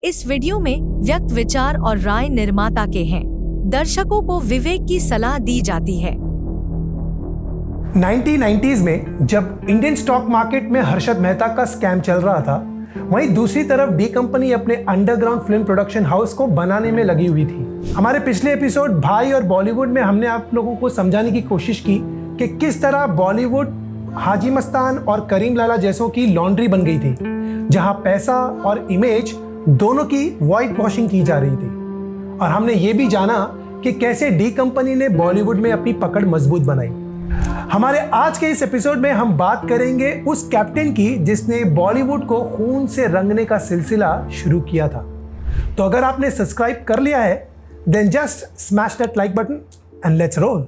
इस वीडियो में व्यक्त विचार और राय निर्माता के हैं। दर्शकों को विवेक की सलाह दी जाती है। 1990s में जब इंडियन स्टॉक मार्केट में हर्षद मेहता का स्कैम चल रहा था, वहीं दूसरी तरफ डी कंपनी अपने अंडरग्राउंड फिल्म प्रोडक्शन हाउस को बनाने में लगी हुई थी। हमारे पिछले एपिसोड भाई और बॉलीवुड में हमने आप लोगों को समझाने की कोशिश की कि किस तरह बॉलीवुड हाजी मस्तान और करीम लाला जैसों की लॉन्ड्री बन गई थी, जहां पैसा और इमेज दोनों की व्हाइट वॉशिंग की जा रही थी। और हमने ये भी जाना कि कैसे डी कंपनी ने बॉलीवुड में अपनी पकड़ मजबूत बनाई। हमारे आज के इस एपिसोड में हम बात करेंगे उस कैप्टन की जिसने बॉलीवुड को खून से रंगने का सिलसिला शुरू किया था। तो अगर आपने सब्सक्राइब कर लिया है, then just smash that like button and let's roll.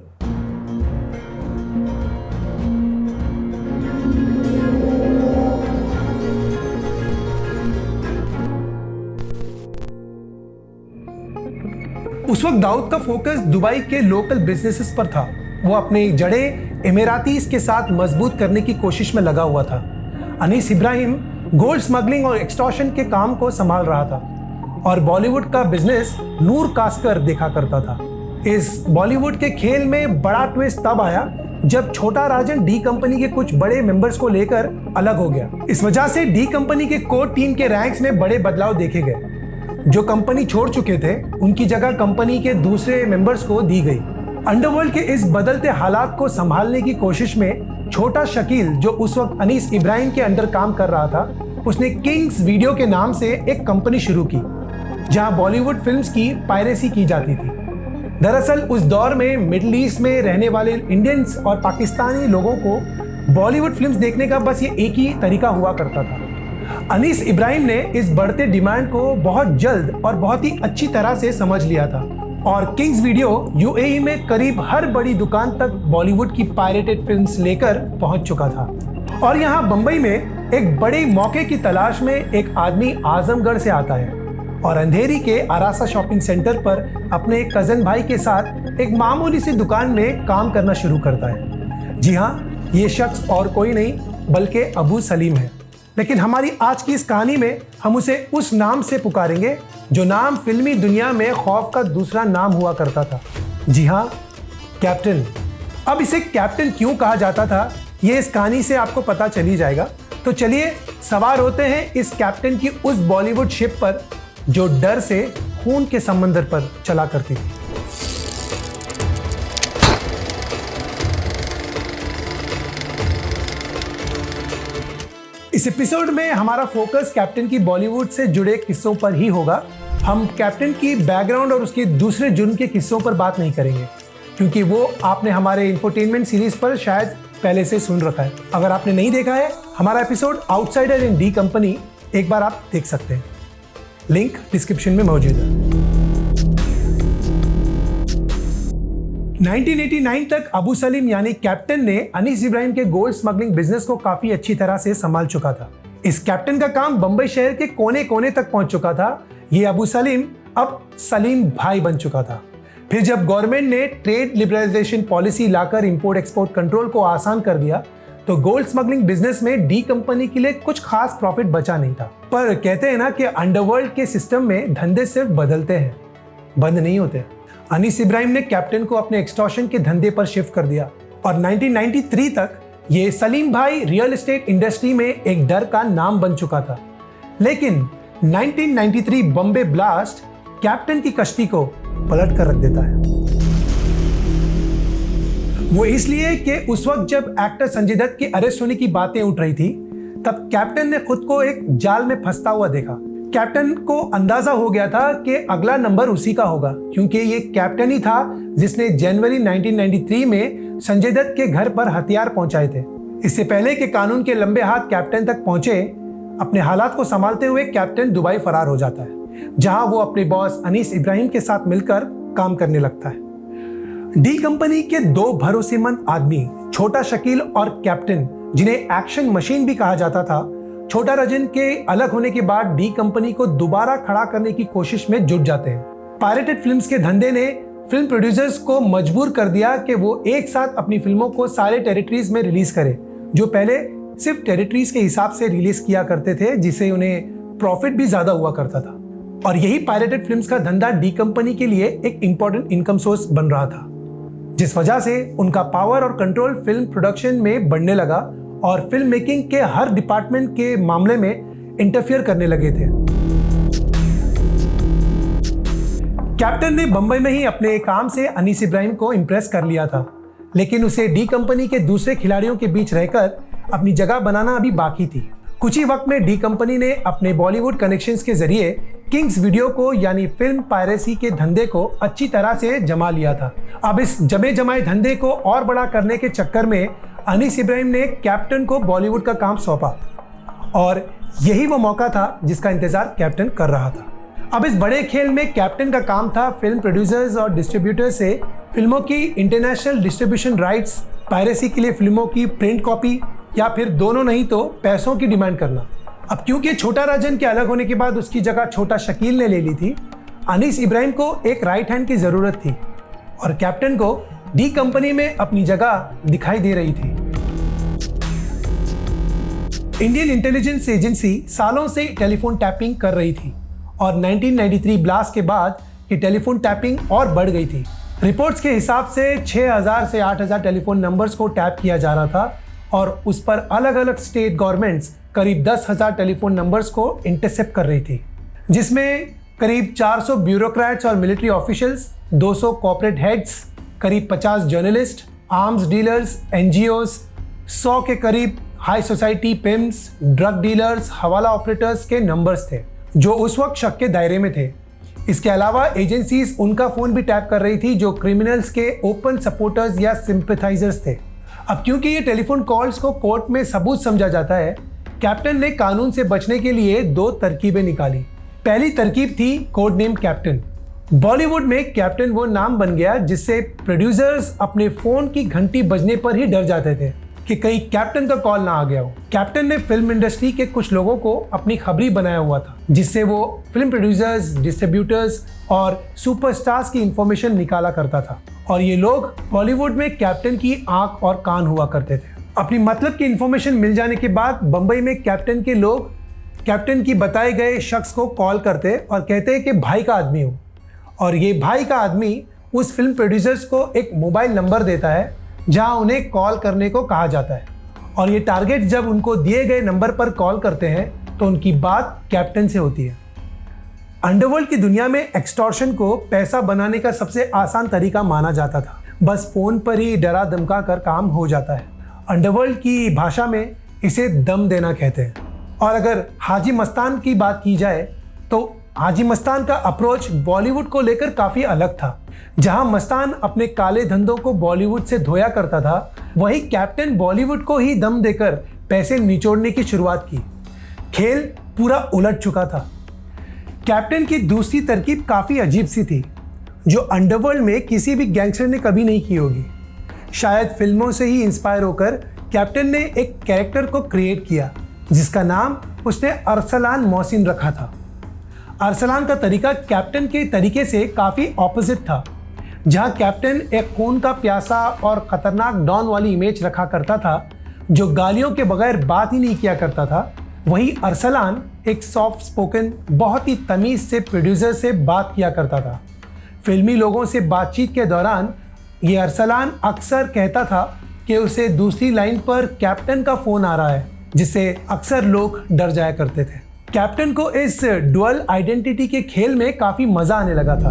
उस वक्त दाऊद का फोकस दुबई के लोकल बिजनेसेस पर था। वो अपनी जड़ें इमेरातीज के साथ मजबूत करने की कोशिश में लगा हुआ था। अनीस इब्राहिम गोल्ड स्मगलिंग और एक्सटॉर्शन के काम को संभाल रहा था और बॉलीवुड का बिजनेस नूर कास्कर देखा करता था। इस बॉलीवुड के खेल में बड़ा ट्विस्ट तब आया जब छोटा राजन डी कंपनी के कुछ बड़े मेंबर्स को लेकर अलग हो गया। इस वजह से डी कंपनी के कोर टीम के रैंक्स में बड़े बदलाव देखे गए। जो कंपनी छोड़ चुके थे उनकी जगह कंपनी के दूसरे मेंबर्स को दी गई। अंडरवर्ल्ड के इस बदलते हालात को संभालने की कोशिश में छोटा शकील, जो उस वक्त अनीस इब्राहिम के अंडर काम कर रहा था, उसने किंग्स वीडियो के नाम से एक कंपनी शुरू की जहां बॉलीवुड फिल्म्स की पायरेसी की जाती थी। दरअसल उस दौर में मिडिल ईस्ट में रहने वाले इंडियंस और पाकिस्तानी लोगों को बॉलीवुड फिल्म्स देखने का बस ये एक ही तरीका हुआ करता था। अनीस इब्राहिम ने इस बढ़ते डिमांड को बहुत जल्द और बहुत ही अच्छी तरह से समझ लिया था और किंग्स वीडियो यूएई में करीब हर बड़ी दुकान तक बॉलीवुड की पायरेटेड फिल्म्स लेकर पहुंच चुका था। और यहाँ बंबई में एक बड़े मौके की तलाश में एक आदमी आजमगढ़ से आता है और अंधेरी के आरासा शॉपिंग सेंटर पर अपने कजन भाई के साथ एक मामूली सी दुकान में काम करना शुरू करता है। जी हाँ, ये शख्स और कोई नहीं बल्कि अबू सलीम है। लेकिन हमारी आज की इस कहानी में हम उसे उस नाम से पुकारेंगे जो नाम फिल्मी दुनिया में खौफ का दूसरा नाम हुआ करता था। जी हाँ, कैप्टन। अब इसे कैप्टन क्यों कहा जाता था, ये इस कहानी से आपको पता चली जाएगा। तो चलिए सवार होते हैं इस कैप्टन की उस बॉलीवुड शिप पर जो डर से खून के समंदर पर चला करती थी। इस एपिसोड में हमारा फोकस कैप्टन की बॉलीवुड से जुड़े किस्सों पर ही होगा। हम कैप्टन की बैकग्राउंड और उसके दूसरे जुर्म के किस्सों पर बात नहीं करेंगे क्योंकि वो आपने हमारे इंफोटेनमेंट सीरीज पर शायद पहले से सुन रखा है। अगर आपने नहीं देखा है हमारा एपिसोड आउटसाइडर इन डी कंपनी, एक बार आप देख सकते हैं, लिंक डिस्क्रिप्शन में मौजूद है। 1989 तक अबू सलीम यानी कैप्टन ने अनीस इब्राहिम के गोल्ड स्मगलिंग बिजनेस को काफी अच्छी तरह से संभाल चुका था। इस कैप्टन का काम बंबई शहर के कोने कोने तक पहुंच चुका था। ये अबू सलीम अब सलीम भाई बन चुका था। फिर जब गवर्नमेंट ने ट्रेड लिबरलाइजेशन पॉलिसी लाकर इंपोर्ट एक्सपोर्ट कंट्रोल को आसान कर दिया तो गोल्ड स्मगलिंग बिजनेस में डी कंपनी के लिए कुछ खास प्रॉफिट बचा नहीं था। पर कहते हैं ना कि अंडरवर्ल्ड के सिस्टम में धंधे सिर्फ बदलते हैं, बंद नहीं होते। अनीस इब्राहिम ने कैप्टन को अपने एक्सटॉर्शन के धंधे पर शिफ्ट कर दिया और 1993 तक ये सलीम भाई रियल एस्टेट इंडस्ट्री में एक डर का नाम बन चुका था। लेकिन 1993 बॉम्बे ब्लास्ट कैप्टन की कश्ती को पलट कर रख देता है। वो इसलिए कि उस वक्त जब एक्टर संजय दत्त के अरेस्ट होने की बातें उठ रही थी तब कैप्टन ने खुद को एक जाल में फंसता हुआ देखा। कैप्टन को अंदाजा हो गया था कि अगला नंबर उसी का होगा क्योंकि ये कैप्टन ही था जिसने जनवरी 1993 में संजय दत्त के घर पर हथियार पहुंचाए थे। इससे पहले कि कानून के लंबे हाथ कैप्टन तक पहुंचे, अपने हालात को संभालते हुए कैप्टन दुबई फरार हो जाता है जहां वो अपने बॉस अनीस इब्राहिम के साथ मिलकर काम करने लगता है। डी कंपनी के दो भरोसेमंद आदमी छोटा शकील और कैप्टन, जिन्हें एक्शन मशीन भी कहा जाता था, छोटा राजन के अलग होने के बाद डी कंपनी को दोबारा खड़ा करने की कोशिश में जुट जाते हैं। पायरेटेड फिल्म्स के धंधे ने फिल्म प्रोड्यूसर्स को मजबूर कर दिया कि वो एक साथ अपनी फिल्मों को सारे टेरिटरीज में रिलीज करें, जो पहले सिर्फ टेरिटरीज के हिसाब से रिलीज किया करते थे, जिससे उन्हें प्रॉफिट भी ज्यादा हुआ करता था। और यही पायरेटेड फिल्म्स का धंधा डी कंपनी के लिए एक इंपॉर्टेंट इनकम सोर्स बन रहा था, जिस वजह से उनका पावर और कंट्रोल फिल्म प्रोडक्शन में बढ़ने लगा और फिल्म मेकिंग के हर डिपार्टमेंट के मामले में इंटरफियर करने लगे थे। कैप्टन ने बंबई में ही अपने काम से अनीस इब्राहिम को इम्प्रेस कर लिया था, लेकिन उसे डी कंपनी के दूसरे खिलाड़ियों के बीच रहकर अपनी जगह बनाना अभी बाकी थी। कुछ ही वक्त में डी कंपनी ने अपने बॉलीवुड कनेक्शंस के जरिए किंग्स वीडियो को यानी फिल्म पायरेसी के धंधे को अच्छी तरह से जमा लिया था। अब इस जमे जमाए धंधे को और बड़ा करने के चक्कर में अनीस इब्राहिम ने कैप्टन को बॉलीवुड का काम सौंपा और यही वो मौका था जिसका इंतजार कैप्टन कर रहा था। अब इस बड़े खेल में कैप्टन का काम था फिल्म प्रोड्यूसर्स और डिस्ट्रीब्यूटर्स से फिल्मों की इंटरनेशनल डिस्ट्रीब्यूशन राइट्स, पायरेसी के लिए फिल्मों की प्रिंट कॉपी या फिर दोनों नहीं तो पैसों की डिमांड करना। अब क्योंकि छोटा राजन के अलग होने के बाद उसकी जगह छोटा शकील ने ले ली थी, अनीस इब्राहिम को एक राइट हैंड की जरूरत थी और कैप्टन को डी कंपनी में अपनी जगह दिखाई दे रही थी। इंडियन इंटेलिजेंस एजेंसी सालों से टेलीफोन टैपिंग कर रही थी और 1993 ब्लास्ट के बाद ये टेलीफोन टैपिंग और बढ़ गई थी। रिपोर्ट्स के हिसाब से 6000 से 8000 टेलीफोन नंबर्स को टैप किया जा रहा था और उस पर अलग अलग स्टेट गवर्नमेंट्स करीब 10,000 टेलीफोन नंबर्स को इंटरसेप्ट कर रही थी, जिसमें करीब 400 ब्यूरोक्रेट्स और मिलिट्री ऑफिशियल्स, 200 कॉर्पोरेट हेड्स, करीब 50 जर्नलिस्ट, आर्म्स डीलर्स, एनजीओस, 100 के करीब high society PIMS, drug dealers, हवाला ऑपरेटर्स के नंबर्स थे जो उस वक्त शक के दायरे में थे। इसके अलावा एजेंसीज उनका फोन भी टैप कर रही थी जो क्रिमिनल्स के ओपन सपोर्टर्स या सिंपैथाइजर्स थे। अब क्योंकि ये टेलीफोन कॉल्स को कोर्ट में सबूत समझा जाता है, कैप्टन ने कानून से बचने के लिए 2 तरकीबें निकाली। पहली तरकीब थी कोड नेम कैप्टन। बॉलीवुड में कैप्टन वो नाम बन गया जिससे प्रोड्यूसर्स अपने फोन की घंटी बजने पर ही डर जाते थे कि कहीं कैप्टन का कॉल ना आ गया हो। कैप्टन ने फिल्म इंडस्ट्री के कुछ लोगों को अपनी खबरी बनाया हुआ था, जिससे वो फिल्म प्रोड्यूसर्स, डिस्ट्रीब्यूटर्स और सुपरस्टार्स की इंफॉर्मेशन निकाला करता था और ये लोग बॉलीवुड में कैप्टन की आंख और कान हुआ करते थे। अपनी मतलब की इंफॉर्मेशन मिल जाने के बाद बंबई में कैप्टन के लोग कैप्टन की बताए गए शख्स को कॉल करते और कहते कि भाई का आदमी हो, और ये भाई का आदमी उस फिल्म प्रोड्यूसर्स को एक मोबाइल नंबर देता है जहां उन्हें कॉल करने को कहा जाता है और ये टारगेट जब उनको दिए गए नंबर पर कॉल करते हैं तो उनकी बात कैप्टन से होती है। अंडरवर्ल्ड की दुनिया में एक्सटॉर्शन को पैसा बनाने का सबसे आसान तरीका माना जाता था। बस फोन पर ही डरा धमका कर काम हो जाता है। अंडरवर्ल्ड की भाषा में इसे दम देना कहते हैं। और अगर हाजी मस्तान की बात की जाए तो हाजी मस्तान का अप्रोच बॉलीवुड को लेकर काफ़ी अलग था। जहां मस्तान अपने काले धंधों को बॉलीवुड से धोया करता था, वहीं कैप्टन बॉलीवुड को ही दम देकर पैसे निचोड़ने की शुरुआत की। खेल पूरा उलट चुका था। कैप्टन की दूसरी तरकीब काफ़ी अजीब सी थी, जो अंडरवर्ल्ड में किसी भी गैंगस्टर ने कभी नहीं की होगी। शायद फिल्मों से ही इंस्पायर होकर कैप्टन ने एक कैरेक्टर को क्रिएट किया जिसका नाम उसने अरसलान मोहसिन रखा था। अरसलान का तरीका कैप्टन के तरीके से काफ़ी ऑपोजिट था। जहां कैप्टन एक खून का प्यासा और खतरनाक डॉन वाली इमेज रखा करता था जो गालियों के बगैर बात ही नहीं किया करता था, वहीं अरसलान एक सॉफ्ट स्पोकन, बहुत ही तमीज़ से प्रोड्यूसर से बात किया करता था। फिल्मी लोगों से बातचीत के दौरान ये अरसलान अक्सर कहता था कि उसे दूसरी लाइन पर कैप्टन का फ़ोन आ रहा है, जिससे अक्सर लोग डर जाया करते थे। कैप्टन को इस डुअल आइडेंटिटी के खेल में काफ़ी मज़ा आने लगा था।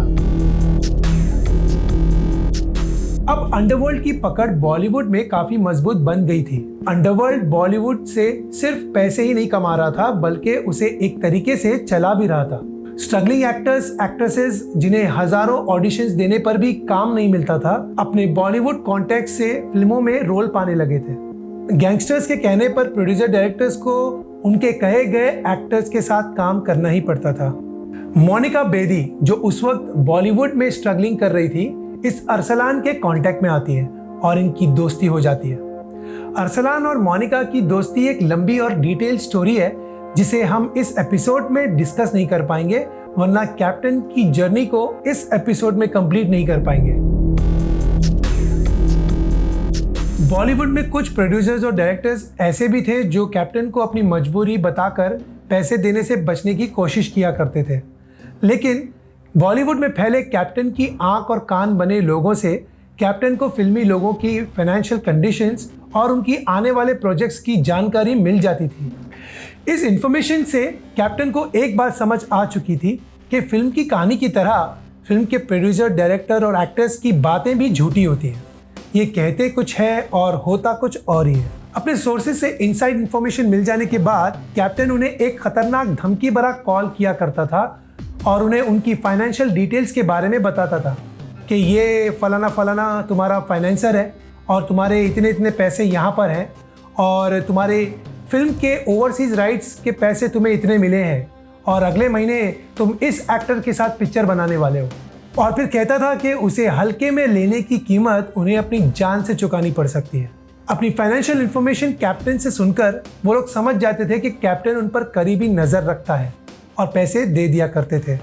अब अंडरवर्ल्ड की पकड़ बॉलीवुड में काफी मजबूत बन गई थी। अंडरवर्ल्ड बॉलीवुड से सिर्फ पैसे ही नहीं कमा रहा था, बल्कि उसे एक तरीके से चला भी रहा था। स्ट्रगलिंग एक्टर्स, एक्ट्रेसेस जिन्हें हजारों ऑडिशंस देने पर भी काम नहीं मिलता था, अपने बॉलीवुड कॉन्टैक्ट से फिल्मों में रोल पाने लगे थे। गैंगस्टर्स के कहने पर प्रोड्यूसर डायरेक्टर्स को उनके कहे गए एक्टर्स के साथ काम करना ही पड़ता था। मोनिका बेदी, जो उस वक्त बॉलीवुड में स्ट्रगलिंग कर रही थी, इस अरसलान के कांटेक्ट में आती है और इनकी दोस्ती हो जाती है। अरसलान और मोनिका की दोस्ती एक लंबी और डिटेल स्टोरी है जिसे हम इस एपिसोड में डिस्कस नहीं कर पाएंगे, वरना कैप्टन की जर्नी को इस एपिसोड में कंप्लीट नहीं कर पाएंगे। बॉलीवुड में कुछ प्रोड्यूसर्स और डायरेक्टर्स ऐसे भी थे जो कैप्टन को अपनी मजबूरी बताकर पैसे देने से बचने की कोशिश किया करते थे, लेकिन बॉलीवुड में फैले कैप्टन की आंख और कान बने लोगों से कैप्टन को फिल्मी लोगों की फाइनेंशियल कंडीशंस और उनकी आने वाले प्रोजेक्ट्स की जानकारी मिल जाती थी। इस इंफॉर्मेशन से कैप्टन को एक बात समझ आ चुकी थी कि फिल्म की कहानी की तरह फिल्म के प्रोड्यूसर, डायरेक्टर और एक्टर्स की बातें भी झूठी होती हैं। ये कहते कुछ है और होता कुछ और ही है। अपने सोर्सेज से इनसाइड इंफॉर्मेशन मिल जाने के बाद कैप्टन उन्हें एक खतरनाक धमकी भरा कॉल किया करता था और उन्हें उनकी फाइनेंशियल डिटेल्स के बारे में बताता था कि ये फलाना फलाना तुम्हारा फाइनेंसर है और तुम्हारे इतने इतने पैसे यहाँ पर हैं और तुम्हारे फिल्म के ओवरसीज राइट्स के पैसे तुम्हें इतने मिले हैं और अगले महीने तुम इस एक्टर के साथ पिक्चर बनाने वाले हो। और फिर कहता था कि उसे हल्के में लेने की कीमत उन्हें अपनी जान से चुकानी पड़ सकती है। अपनी फाइनेंशियल इंफॉर्मेशन कैप्टन से सुनकर वो लोग समझ जाते थे कि कैप्टन उन पर करीबी नज़र रखता है और पैसे दे दिया करते थे।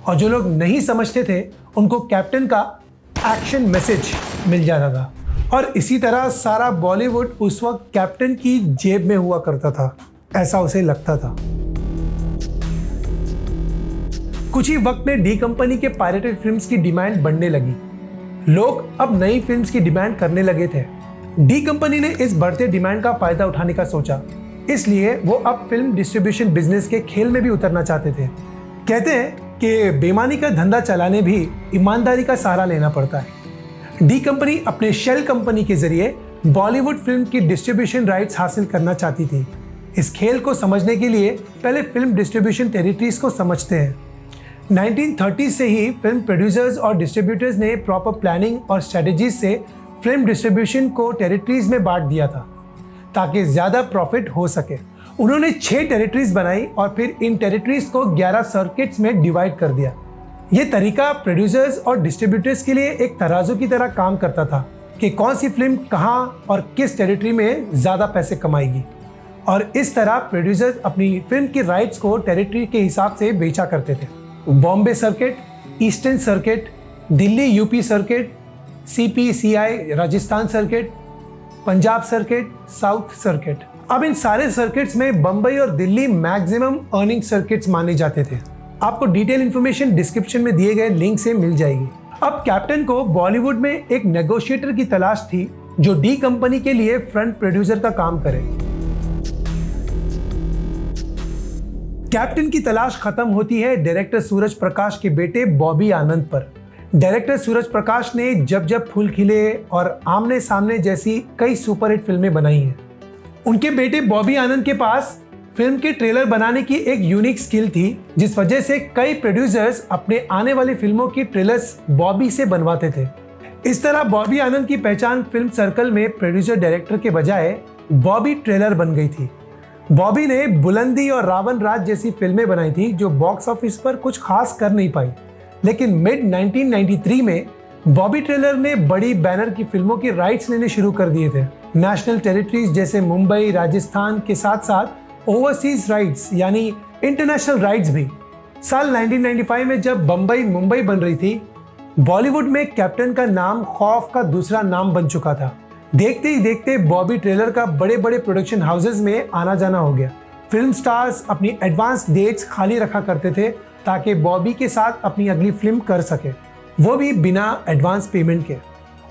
और जो लोग नहीं समझते थे उनको कैप्टन का एक्शन मैसेज मिल जाता था। और इसी तरह सारा बॉलीवुड उस वक्त कैप्टन की जेब में हुआ करता था, ऐसा उसे लगता था। कुछ ही वक्त में डी कंपनी के पायरेटेड फिल्म्स की डिमांड बढ़ने लगी। लोग अब नई फिल्म्स की डिमांड करने लगे थे। डी कंपनी ने इस बढ़ते डिमांड का फायदा उठाने का सोचा, इसलिए वो अब फिल्म डिस्ट्रीब्यूशन बिजनेस के खेल में भी उतरना चाहते थे। कहते हैं कि बेईमानी का धंधा चलाने भी ईमानदारी का सहारा लेना पड़ता है। डी कंपनी अपने शेल कंपनी के जरिए बॉलीवुड फिल्म की डिस्ट्रीब्यूशन राइट्स हासिल करना चाहती थी। इस खेल को समझने के लिए पहले फिल्म डिस्ट्रीब्यूशन टेरिटरीज को समझते हैं। 1930 से ही फिल्म प्रोड्यूसर्स और डिस्ट्रीब्यूटर्स ने प्रॉपर प्लानिंग और स्ट्रेटजीज से फिल्म डिस्ट्रीब्यूशन को टेरिटरीज में बांट दिया था ताकि ज़्यादा प्रॉफिट हो सके। उन्होंने 6 टेरिटरीज बनाई और फिर इन टेरिटरीज को 11 सर्किट्स में डिवाइड कर दिया। ये तरीका प्रोड्यूसर्स और डिस्ट्रीब्यूटर्स के लिए एक तराजू की तरह काम करता था कि कौन सी फिल्म कहाँ और किस टेरिटरी में ज़्यादा पैसे कमाएगी। और इस तरह प्रोड्यूसर्स अपनी फिल्म की राइट्स को टेरिटरी के हिसाब से बेचा करते थे। Bombay circuit, eastern circuit, Delhi UP circuit, CPCI Rajasthan circuit, Punjab circuit, south circuit. अब इन सारे सर्किट्स में बम्बई और दिल्ली मैक्सिमम अर्निंग सर्किट्स माने जाते थे। आपको डिटेल इंफॉर्मेशन डिस्क्रिप्शन में दिए गए लिंक से मिल जाएगी। अब कैप्टन को बॉलीवुड में एक नेगोशिएटर की तलाश थी जो डी कंपनी के लिए फ्रंट प्रोड्यूसर का काम करे। कैप्टन की तलाश खत्म होती है डायरेक्टर सूरज प्रकाश के बेटे बॉबी आनंद पर। डायरेक्टर सूरज प्रकाश ने जब जब फूल खिले और आमने सामने जैसी कई सुपरहिट फिल्में बनाई हैं। उनके बेटे बॉबी आनंद के पास फिल्म के ट्रेलर बनाने की एक यूनिक स्किल थी, जिस वजह से कई प्रोड्यूसर्स अपने आने वाली फिल्मों की ट्रेलर्स बॉबी से बनवाते थे। इस तरह बॉबी आनंद की पहचान फिल्म सर्कल में प्रोड्यूसर डायरेक्टर के बजाय बॉबी ट्रेलर बन गई थी। बॉबी ने बुलंदी और रावण राज जैसी फिल्में बनाई थी जो बॉक्स ऑफिस पर कुछ खास कर नहीं पाई, लेकिन मिड 1993 में बॉबी ट्रेलर ने बड़ी बैनर की फिल्मों की राइट्स लेने शुरू कर दिए थे। नेशनल टेरिटरीज जैसे मुंबई, राजस्थान के साथ साथ ओवरसीज राइट्स यानी इंटरनेशनल राइट्स भी। साल 1995 में जब बम्बई मुंबई बन रही थी, बॉलीवुड में कैप्टन का नाम खौफ का दूसरा नाम बन चुका था। देखते ही देखते बॉबी ट्रेलर का बड़े बड़े प्रोडक्शन हाउसेज में आना जाना हो गया। फिल्म स्टार्स अपनी एडवांस डेट्स खाली रखा करते थे ताकि बॉबी के साथ अपनी अगली फिल्म कर सके, वो भी बिना एडवांस पेमेंट के।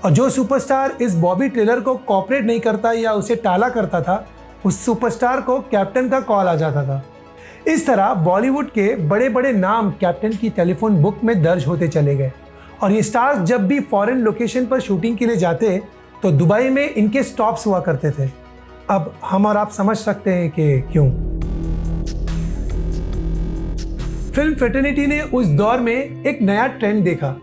और जो सुपरस्टार इस बॉबी ट्रेलर को कॉपरेट नहीं करता या उसे टाला करता था, उस सुपरस्टार को कैप्टन का कॉल आ जाता था। इस तरह बॉलीवुड के बड़े बड़े नाम कैप्टन की टेलीफोन बुक में दर्ज होते चले गए। और ये स्टार्स जब भी फॉरेन लोकेशन पर शूटिंग के लिए जाते तो दुबई में इनके स्टॉप्स हुआ करते थे। अब हम और आप समझ सकते हैं कि क्यों। फिल्म फ्रेटर्निटी ने उस दौर में एक नया ट्रेंड देखा।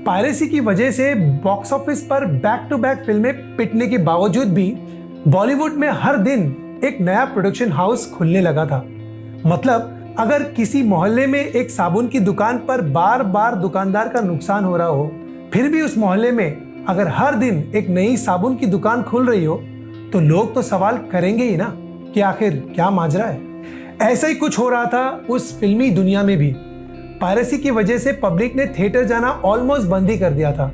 पायरेसी की वजह से बॉक्स ऑफिस पर बैक टू बैक फिल्में पिटने के बावजूद भी बॉलीवुड में हर दिन एक नया प्रोडक्शन हाउस खुलने लगा था। मतलब अगर किसी मोहल्ले में एक साबुन की दुकान पर बार बार दुकानदार का नुकसान हो रहा हो, फिर भी उस मोहल्ले में अगर हर दिन एक नई साबुन की दुकान खुल रही हो, तो लोग तो सवाल करेंगे ही ना कि आखिर क्या माजरा है। ऐसा ही कुछ हो रहा था उस फिल्मी दुनिया में भी। पायरेसी की वजह से पब्लिक ने थिएटर जाना ऑलमोस्ट बंद ही कर दिया था।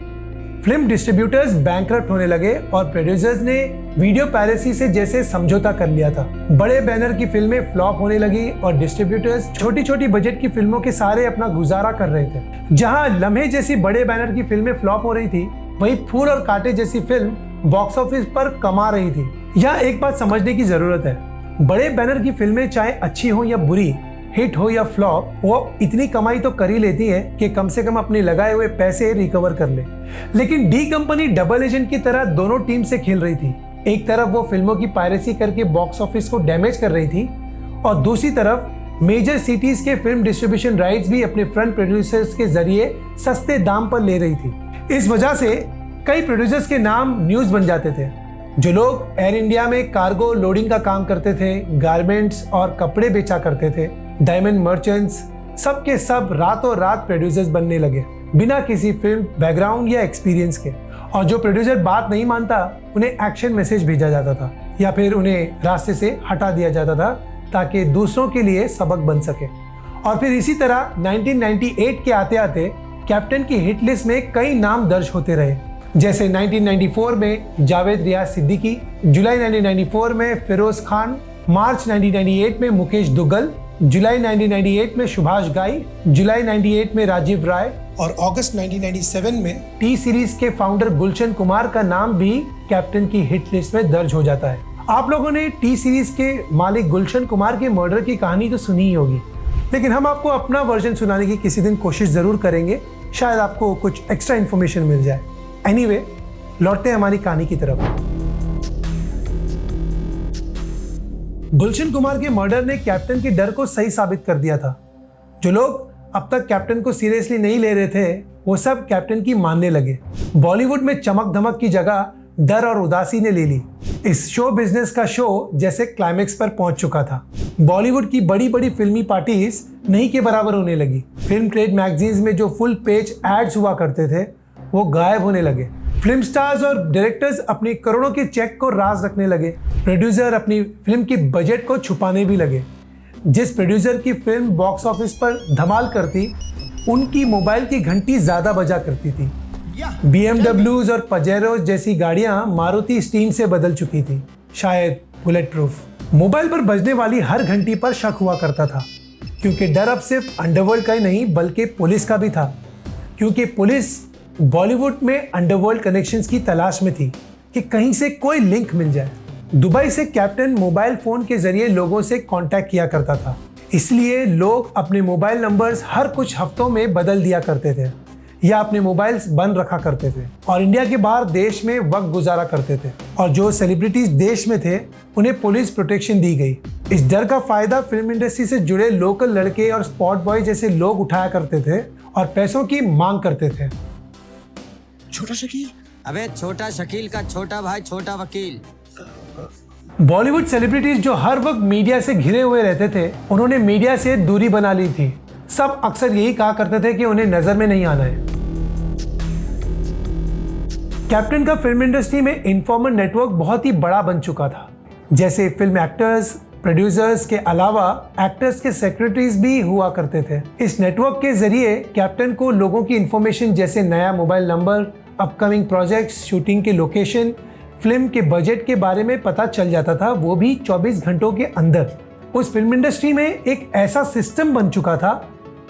फिल्म डिस्ट्रीब्यूटर्स बैंकरप्ट होने लगे और प्रोड्यूसर्स ने वीडियो पायरेसी से जैसे समझौता कर लिया था। बड़े बैनर की फिल्में फ्लॉप होने लगी और डिस्ट्रीब्यूटर्स छोटी छोटी बजट की फिल्मों के सारे अपना गुजारा कर रहे थे। जहां लम्हे जैसी बड़े बैनर की फिल्में फ्लॉप हो रही थी, वहीं फूल और कांटे जैसी फिल्म बॉक्स ऑफिस पर कमा रही थी। यहाँ एक बात समझने की जरूरत है, बड़े बैनर की फिल्में चाहे अच्छी हो या बुरी, हिट हो या फ्लॉप, वो इतनी कमाई तो कर ही लेती है कि कम से कम अपने लगाए हुए पैसे रिकवर कर ले। लेकिन डी कंपनी डबल एजेंट की तरह दोनों टीम से खेल रही थी। एक तरफ वो फिल्मों की पायरेसी करके बॉक्स ऑफिस को डैमेज कर रही थी और दूसरी तरफ मेजर सिटीज के फिल्म डिस्ट्रीब्यूशन राइट्स भी अपने फ्रंट प्रोड्यूसर्स के जरिए सस्ते दाम पर ले रही थी। इस वजह से कई प्रोड्यूसर्स के नाम न्यूज बन जाते थे। जो लोग एयर इंडिया में कार्गो लोडिंग का काम करते थे, गारमेंट्स और कपड़े बेचा करते थे, डायमंड मर्चेंट्स, सब के सब रातों रात प्रोड्यूसर्स बनने लगे बिना किसी फिल्म बैकग्राउंड या एक्सपीरियंस के। और जो प्रोड्यूसर बात नहीं मानता, उन्हें एक्शन मैसेज भेजा जाता था या फिर उन्हें रास्ते से हटा दिया जाता था ताकि दूसरों के लिए सबक बन सके। और फिर इसी तरह 1998 के आते आते कैप्टन की हिट लिस्ट में कई नाम दर्ज होते रहे, जैसे 1994 में जावेद रियाज सिद्दीकी, जुलाई 1994 में फिरोज खान, मार्च 1998 में मुकेश दुग्गल, जुलाई 1998 में सुभाष घाई, जुलाई 98 में राजीव राय और अगस्त 1997 में टी सीरीज के फाउंडर गुलशन कुमार का नाम भी कैप्टन की हिट लिस्ट में दर्ज हो जाता है। आप लोगों ने टी सीरीज के मालिक गुलशन कुमार के मर्डर की कहानी तो सुनी ही होगी, लेकिन हम आपको अपना वर्जन सुनाने की किसी दिन कोशिश जरूर करेंगे, शायद आपको कुछ एक्स्ट्रा इन्फॉर्मेशन मिल जाए। एनीवे, लौटते हैं हमारी कहानी की तरफ। गुलशन कुमार के मर्डर ने कैप्टन के डर को सही साबित कर दिया था। जो लोग अब तक कैप्टन को सीरियसली नहीं ले रहे थे, वो सब कैप्टन की मानने लगे। बॉलीवुड में चमक धमक की जगह डर और उदासी ने ले ली। इस शो बिजनेस का शो जैसे क्लाइमेक्स पर पहुंच चुका था। बॉलीवुड की बड़ी बड़ी फिल्मी पार्टीज नहीं के बराबर होने लगी। फिल्म ट्रेड मैगजीन्स में जो फुल पेज एड्स हुआ करते थे, वो गायब होने लगे। फिल्म स्टार्स और डायरेक्टर्स अपनी करोड़ों के चेक को राज रखने लगे। प्रोड्यूसर अपनी फिल्म की बजट को छुपाने भी लगे। जिस प्रोड्यूसर की फिल्म बॉक्स ऑफिस पर धमाल करती, उनकी मोबाइल की घंटी ज्यादा बजा करती थी। BMWs और पजेरोस जैसी गाड़ियां मारुति स्टीम से बदल चुकी थी, शायद बुलेट प्रूफ। मोबाइल पर बजने वाली हर घंटी पर शक हुआ करता था, क्योंकि डर अब सिर्फ अंडरवर्ल्ड का ही नहीं बल्कि पुलिस का भी था। क्योंकि पुलिस बॉलीवुड में अंडरवर्ल्ड कनेक्शंस की तलाश में थी कि कहीं से कोई लिंक मिल जाए। दुबई से कैप्टन मोबाइल फोन के जरिए लोगों से कांटेक्ट किया करता था, इसलिए लोग अपने मोबाइल नंबर्स हर कुछ हफ्तों में बदल दिया करते थे या अपने मोबाइल्स बंद रखा करते थे और इंडिया के बाहर देश में वक्त गुजारा करते थे। और जो सेलिब्रिटीज देश में थे, उन्हें पुलिस प्रोटेक्शन दी गई। इस डर का फायदा फिल्म इंडस्ट्री से जुड़े लोकल लड़के और स्पॉट बॉय जैसे लोग उठाया करते थे और पैसों की मांग करते थे। छोटा शकील, अबे छोटा शकील का छोटा भाई छोटा वकील। बॉलीवुड सेलिब्रिटीज जो हर वक्त मीडिया से घिरे हुए रहते थे, उन्होंने मीडिया से दूरी बना ली थी। सब अक्सर यही कहा करते थे कि उन्हें नजर में नहीं आना है। कैप्टन का फिल्म इंडस्ट्री में इन्फॉर्मर नेटवर्क बहुत ही बड़ा बन चुका था। जैसे फिल्म एक्टर्स, प्रोड्यूसर्स के अलावा एक्टर्स के सेक्रेटरीज भी हुआ करते थे। इस नेटवर्क के जरिए कैप्टन को लोगों की इंफॉर्मेशन जैसे नया mobile number, upcoming projects, shooting के लोकेशन, फिल्म के बजट के बारे में पता चल जाता था, वो भी 24 घंटों के अंदर। उस फिल्म इंडस्ट्री में एक ऐसा सिस्टम बन चुका था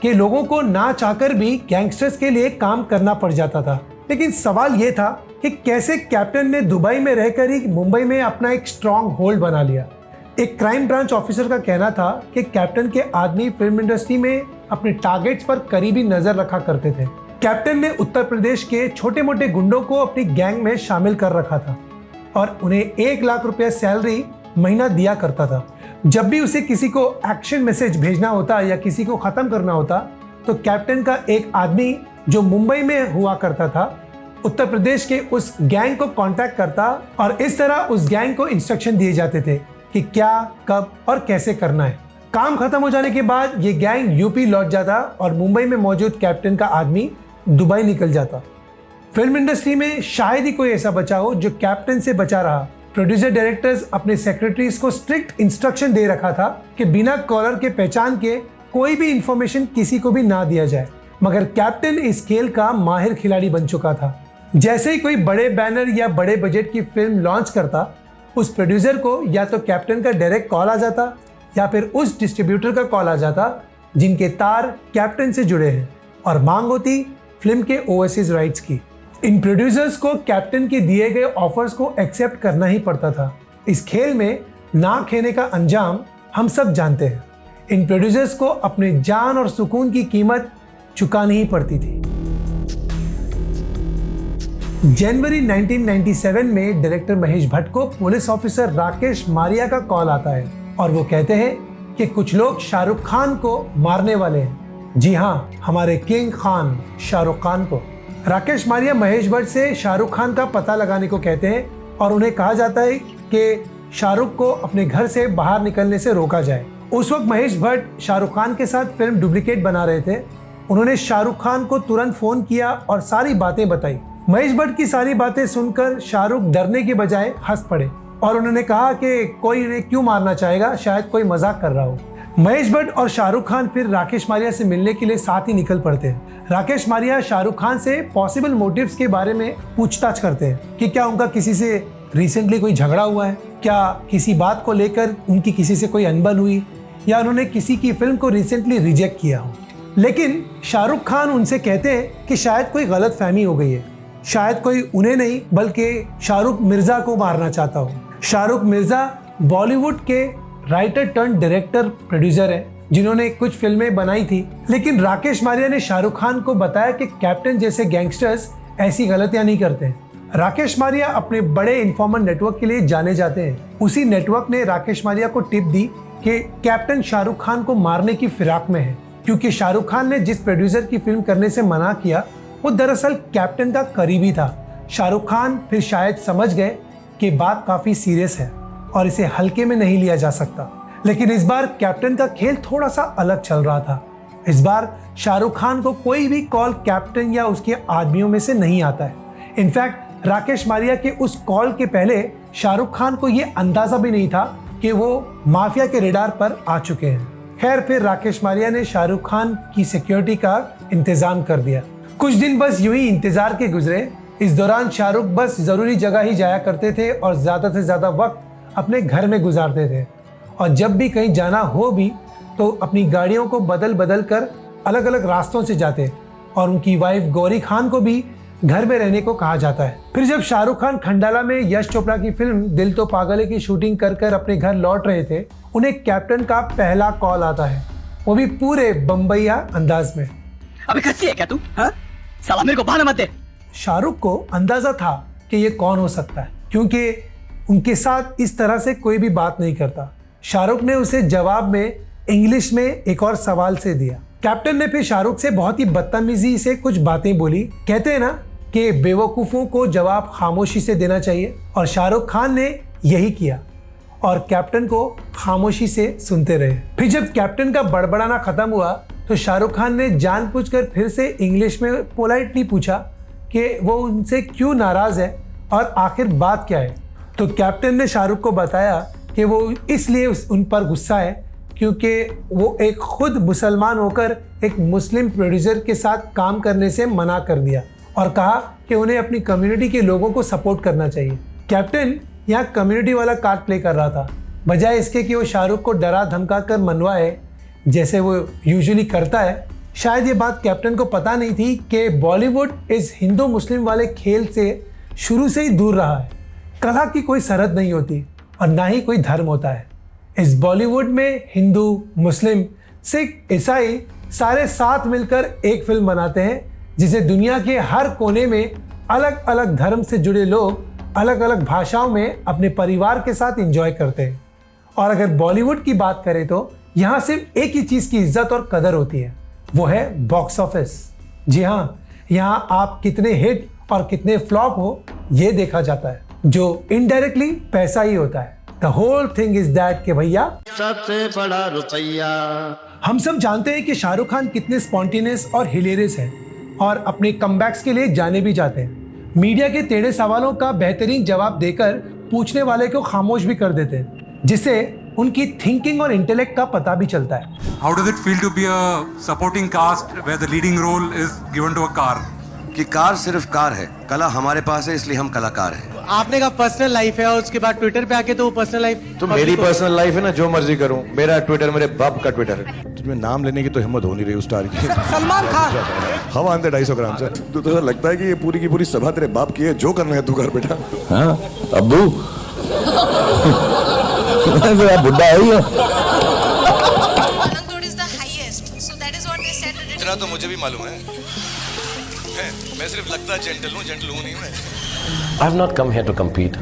कि लोगों को ना चाहकर भी गैंगस्टर्स के लिए काम करना पड़ जाता था। लेकिन सवाल ये था कि कैसे कैप्टन ने दुबई में रहकर ही मुंबई में अपना एक स्ट्रॉन्ग होल्ड बना लिया। एक क्राइम ब्रांच ऑफिसर का कहना था कि कैप्टन के आदमी फिल्म इंडस्ट्री में अपने टारगेट्स पर करीबी नजर रखा करते थे। कैप्टन ने उत्तर प्रदेश के छोटे मोटे गुंडों को अपनी गैंग में शामिल कर रखा था और उन्हें 1 लाख रुपया सैलरी महीना दिया करता था। जब भी उसे किसी को एक्शन मैसेज भेजना होता या किसी को खत्म करना होता, तो कैप्टन का एक आदमी जो मुंबई में हुआ करता था, उत्तर प्रदेश के उस गैंग को कांटेक्ट करता और इस तरह उस गैंग को इंस्ट्रक्शन दिए जाते थे कि क्या, कब और कैसे करना है। काम खत्म हो जाने के बाद ये गैंग यूपी लौट जाता और मुंबई में मौजूद कैप्टन का आदमी दुबई निकल जाता। फिल्म इंडस्ट्री में शायद ही कोई ऐसा बचा हो जो कैप्टन से बचा रहा। प्रोड्यूसर डायरेक्टर्स अपने सेक्रेटरीज को स्ट्रिक्ट इंस्ट्रक्शन दे रखा था कि बिना कॉलर के पहचान के कोई भी इंफॉर्मेशन किसी को भी ना दिया जाए। मगर कैप्टन इस खेल का माहिर खिलाड़ी बन चुका था। जैसे ही कोई बड़े बैनर या बड़े बजट की फिल्म लॉन्च करता, उस प्रोड्यूसर को या तो कैप्टन का डायरेक्ट कॉल आ जाता या फिर उस डिस्ट्रीब्यूटर का कॉल आ जाता जिनके तार कैप्टन से जुड़े हैं, और मांग होती फिल्म के ओवरसीज राइट्स की। इन प्रोड्यूसर्स को कैप्टन के दिए गए ऑफर्स को एक्सेप्ट करना ही पड़ता था। इस खेल में ना खेने का अंजाम हम सब जानते हैं। इन प्रोड्यूसर्स को अपने जान और सुकून की कीमत चुकानी ही पड़ती थी। जनवरी 1997 में डायरेक्टर महेश भट्ट को पुलिस ऑफिसर राकेश मारिया का कॉल आता है और वो कहते हैं कि कुछ लोग शाहरुख खान को मारने वाले हैं। जी हाँ, हमारे किंग खान शाहरुख खान को। राकेश मारिया महेश भट्ट से शाहरुख खान का पता लगाने को कहते हैं और उन्हें कहा जाता है कि शाहरुख को अपने घर से बाहर निकलने से रोका जाए। उस वक्त महेश भट्ट शाहरुख खान के साथ फिल्म डुप्लीकेट बना रहे थे। उन्होंने शाहरुख खान को तुरंत फोन किया और सारी बातें बताई। महेश भट्ट की सारी बातें सुनकर शाहरुख डरने के बजाय हंस पड़े और उन्होंने कहा कि कोई इन्हें क्यों मारना चाहेगा, शायद कोई मजाक कर रहा हो। महेश भट्ट और शाहरुख खान फिर राकेश मारिया से मिलने के लिए साथ ही निकल पड़ते हैं। राकेश मारिया शाहरुख खान से पॉसिबल मोटिव्स के बारे में पूछताछ करते हैं कि क्या उनका किसी से रिसेंटली कोई झगड़ा हुआ है, क्या किसी बात को लेकर उनकी किसी से कोई अनबन हुई, या उन्होंने किसी की फिल्म को रिसेंटली रिजेक्ट किया हो। लेकिन शाहरुख खान उनसे कहते हैं कि शायद कोई गलत फहमी हो गई है, शायद कोई उन्हें नहीं बल्कि शाहरुख मिर्जा को मारना चाहता हो। शाहरुख मिर्जा बॉलीवुड के राइटर टर्न डायरेक्टर प्रोड्यूसर हैं जिन्होंने कुछ फिल्में बनाई थी। लेकिन राकेश मारिया ने शाहरुख खान को बताया कि कैप्टन जैसे गैंगस्टर्स ऐसी गलतियां नहीं करते। राकेश मारिया अपने बड़े इन्फॉर्मर नेटवर्क के लिए जाने जाते हैं। उसी नेटवर्क ने राकेश मारिया को टिप दी कि कैप्टन शाहरुख खान को मारने की फिराक में है, क्योंकि शाहरुख खान ने जिस प्रोड्यूसर की फिल्म करने से मना किया वो दरअसल कैप्टन का करीबी था। शाहरुख खान फिर शायद समझ गए कि बात काफी सीरियस है और इसे हल्के में नहीं लिया जा सकता। लेकिन इस बार कैप्टन का खेल थोड़ा सा अलग चल रहा था। इस बार शाहरुख खान को कोई भी कॉल कैप्टन या उसके आदमियों में से नहीं आता है। इनफैक्ट राकेश मारिया के उस कॉल के पहले शाहरुख खान को यह अंदाजा भी नहीं था कि वो माफिया के रेडार पर आ चुके हैं। खैर, फिर राकेश मारिया ने शाहरुख खान की सिक्योरिटी का इंतजाम कर दिया। कुछ दिन बस यूं ही इंतजार के गुजरे। इस दौरान शाहरुख बस जरूरी जगह ही जाया करते थे और ज्यादा से ज्यादा वक्त अपने घर में गुजारते थे, और जब भी कहीं जाना हो भी तो अपनी गाड़ियों को बदल बदल कर अलग अलग रास्तों से जाते, और उनकी वाइफ गौरी खान को भी घर में रहने को कहा जाता है। फिर जब शाहरुख खान खंडाला में यश चोपड़ा की फिल्म दिल तो पागल है की शूटिंग कर कर अपने घर लौट रहे थे, उन्हें कैप्टन का पहला कॉल आता है, वो भी पूरे बम्बईया अंदाज में। अबे कच्ची है क्या तू? हाँ? साला मेरे को बहाना मत दे। शाहरुख को अंदाजा था कि ये कौन हो सकता है, क्योंकि उनके साथ इस तरह से कोई भी बात नहीं करता। शाहरुख ने उसे जवाब में इंग्लिश में एक और सवाल से दिया। कैप्टन ने फिर शाहरुख से बहुत ही बदतमीजी से कुछ बातें बोली। कहते हैं ना कि बेवकूफ़ों को जवाब खामोशी से देना चाहिए, और शाहरुख खान ने यही किया और कैप्टन को खामोशी से सुनते रहे। फिर जब कैप्टन का बड़बड़ाना खत्म हुआ तो शाहरुख खान ने जानबूझकर फिर से इंग्लिश में पोलाइटली पूछा कि वो उनसे क्यों नाराज है और आखिर बात क्या है। तो कैप्टन ने शाहरुख को बताया कि वो इसलिए उन पर गुस्सा है क्योंकि वो एक खुद मुसलमान होकर एक मुस्लिम प्रोड्यूसर के साथ काम करने से मना कर दिया, और कहा कि उन्हें अपनी कम्युनिटी के लोगों को सपोर्ट करना चाहिए। कैप्टन यहाँ कम्युनिटी वाला कार्ड प्ले कर रहा था, बजाय इसके कि वो शाहरुख को डरा धमका कर मनवाए जैसे वो यूजुअली करता है। शायद ये बात कैप्टन को पता नहीं थी कि बॉलीवुड इस हिंदू मुस्लिम वाले खेल से शुरू से ही दूर रहा है। कला की कोई सरहद नहीं होती और ना ही कोई धर्म होता है। इस बॉलीवुड में हिंदू, मुस्लिम, सिख, ईसाई सारे साथ मिलकर एक फिल्म बनाते हैं जिसे दुनिया के हर कोने में अलग अलग धर्म से जुड़े लोग अलग अलग भाषाओं में अपने परिवार के साथ एंजॉय करते हैं। और अगर बॉलीवुड की बात करें तो यहाँ सिर्फ एक ही चीज़ की इज्जत और कदर होती है, वो है बॉक्स ऑफिस। जी हाँ, यहाँ आप कितने हिट और कितने फ्लॉप हो ये देखा जाता है, जो इनडायरेक्टली पैसा ही होता है। The whole thing is that कि भैया सबसे बड़ा रुपया। हम सब जानते हैं कि शाहरुख खान कितने स्पॉन्टेनियस और हिलेरियस हैं और अपने कमबैक्स के लिए जाने भी जाते हैं। मीडिया के टेढ़े सवालों का बेहतरीन जवाब देकर पूछने वाले को खामोश भी कर देते हैं, जिससे उनकी थिंकिंग और इंटेलेक्ट का पता भी चलता है। How does it feel to be a supporting cast where the leading role is given to a car? कि कार सिर्फ कार है, कला हमारे पास है, इसलिए हम कलाकार हैं। आपने कहा पर्सनल लाइफ है और उसके बाद ट्विटर पे आके तो वो पर्सनल लाइफ तो मेरी पर्सनल लाइफ है ना, जो मर्जी करूं। मेरा ट्विटर मेरे बाप का ट्विटर है। तुझमें नाम लेने की तो हिम्मत हो नहीं रही उस स्टार की। सलमान खान हवा आंदे 250 ग्राम से। तो तुझे लगता है कि ये पूरी की पूरी सभा तेरे बाप की है? जो करना है तू कर बेटा। हाँ अब्बू बुढ़ा है ये। इतना तो मुझे भी मालूम है। मैं सिर्फ लगता जेंटल हूँ नहीं मैं। I've not come here to compete.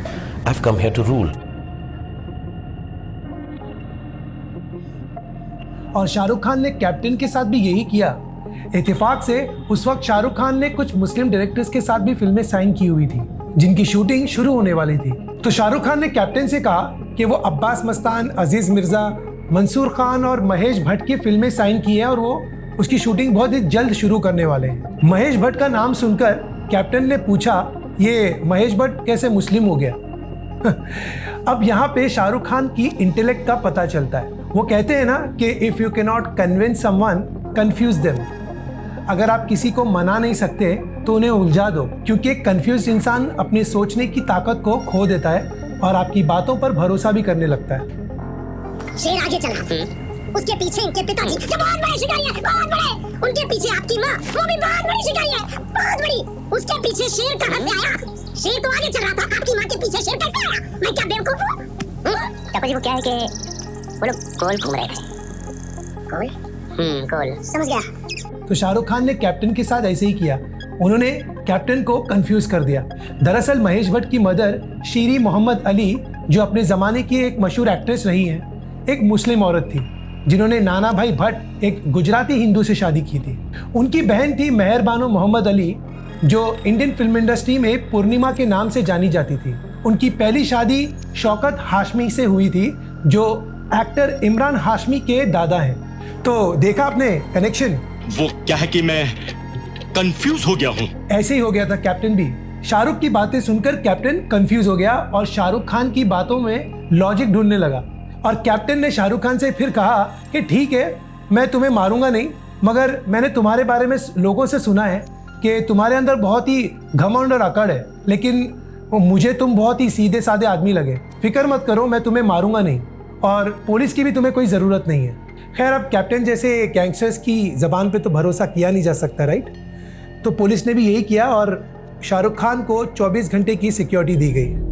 I've come here to rule. और शाहरुख खान ने कैप्टन के साथ भी यही किया। इत्तेफाक से उस वक्त शाहरुख खान ने कुछ मुस्लिम डायरेक्टर्स के साथ भी फिल्में साइन की हुई थी जिनकी शूटिंग शुरू होने वाली थी। तो शाहरुख खान ने कैप्टन से कहा कि वो अब्बास मस्तान, अजीज मिर्जा, मंसूर खान और महेश भट्ट की फिल्में साइन की है और वो उसकी शूटिंग बहुत ही जल्द शुरू करने वाले हैं। महेश भट्ट का नाम सुनकर कैप्टन ने पूछा, ये महेश भट्ट कैसे मुस्लिम हो गया? अब यहाँ पे शाहरुख खान की इंटेलेक्ट का पता चलता है। वो कहते हैं ना कि if you can not convince someone, confuse them. अगर आप किसी को मना नहीं सकते तो उन्हें उलझा दो, क्योंकि एक कंफ्यूज इंसान अपनी सोचने की ताकत को खो देता है और आपकी बातों पर भरोसा भी करने लगता है। शेर आगे चला, उसके पीछे इनके पिताजी जो बहुत बड़े शिकारी हैं, बहुत बड़े। उनके पीछे आपकी माँ, वो भी बहुत बड़ी शिकारी है, बहुत बड़ी। उसके पीछे शेर कहाँ से आया? शेर तो आगे चल रहा था, आपकी माँ के पीछे शेर कैसे आया? मैं क्या बेवकूफ हूँ? पापा जी वो क्या है कि वो लोग गोल घूम रहे थे। गोल? गोल समझ गया। तो शाहरुख खान ने कैप्टन के साथ ऐसे ही किया। उन्होंने कैप्टन को कंफ्यूज कर दिया। दरअसल महेश भट्ट की मदर शीरी मोहम्मद अली, जो अपने जमाने की एक मशहूर एक्ट्रेस रही हैं, एक मुस्लिम औरत थी जिन्होंने नाना भाई भट्ट, एक गुजराती हिंदू से शादी की थी। उनकी बहन थी मेहरबानो मोहम्मद अली, जो इंडियन फिल्म इंडस्ट्री में पूर्णिमा के नाम से जानी जाती थी। उनकी पहली शादी शौकत हाशमी से हुई थी, जो एक्टर इमरान हाशमी के दादा हैं। तो देखा आपने कनेक्शन? वो क्या है कि मैं कंफ्यूज हो गया हूँ। ऐसे ही हो गया था कैप्टन भी। शाहरुख की बातें सुनकर कैप्टन कंफ्यूज हो गया और शाहरुख खान की बातों में लॉजिक ढूंढने लगा। और कैप्टन ने शाहरुख खान से फिर कहा कि ठीक है, मैं तुम्हें मारूंगा नहीं, मगर मैंने तुम्हारे बारे में लोगों से सुना है कि तुम्हारे अंदर बहुत ही घमंड और अकड़ है, लेकिन मुझे तुम बहुत ही सीधे साधे आदमी लगे। फिक्र मत करो, मैं तुम्हें मारूंगा नहीं और पुलिस की भी तुम्हें कोई ज़रूरत नहीं है। खैर, अब कैप्टन जैसे गैंगस्टर्स की ज़बान पे तो भरोसा किया नहीं जा सकता, राइट? तो पुलिस ने भी यही किया और शाहरुख खान को 24 घंटे की सिक्योरिटी दी गई।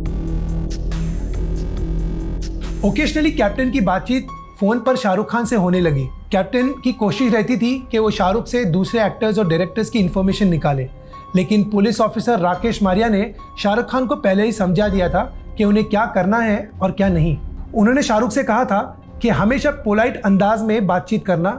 ओकेशनली कैप्टन की बातचीत फोन पर शाहरुख खान से होने लगी। कैप्टन की कोशिश रहती थी कि वो शाहरुख से दूसरे एक्टर्स और डायरेक्टर्स की इंफॉर्मेशन निकाले, लेकिन पुलिस ऑफिसर राकेश मारिया ने शाहरुख खान को पहले ही समझा दिया था कि उन्हें क्या करना है और क्या नहीं। उन्होंने शाहरुख से कहा था कि हमेशा पोलाइट अंदाज में बातचीत करना,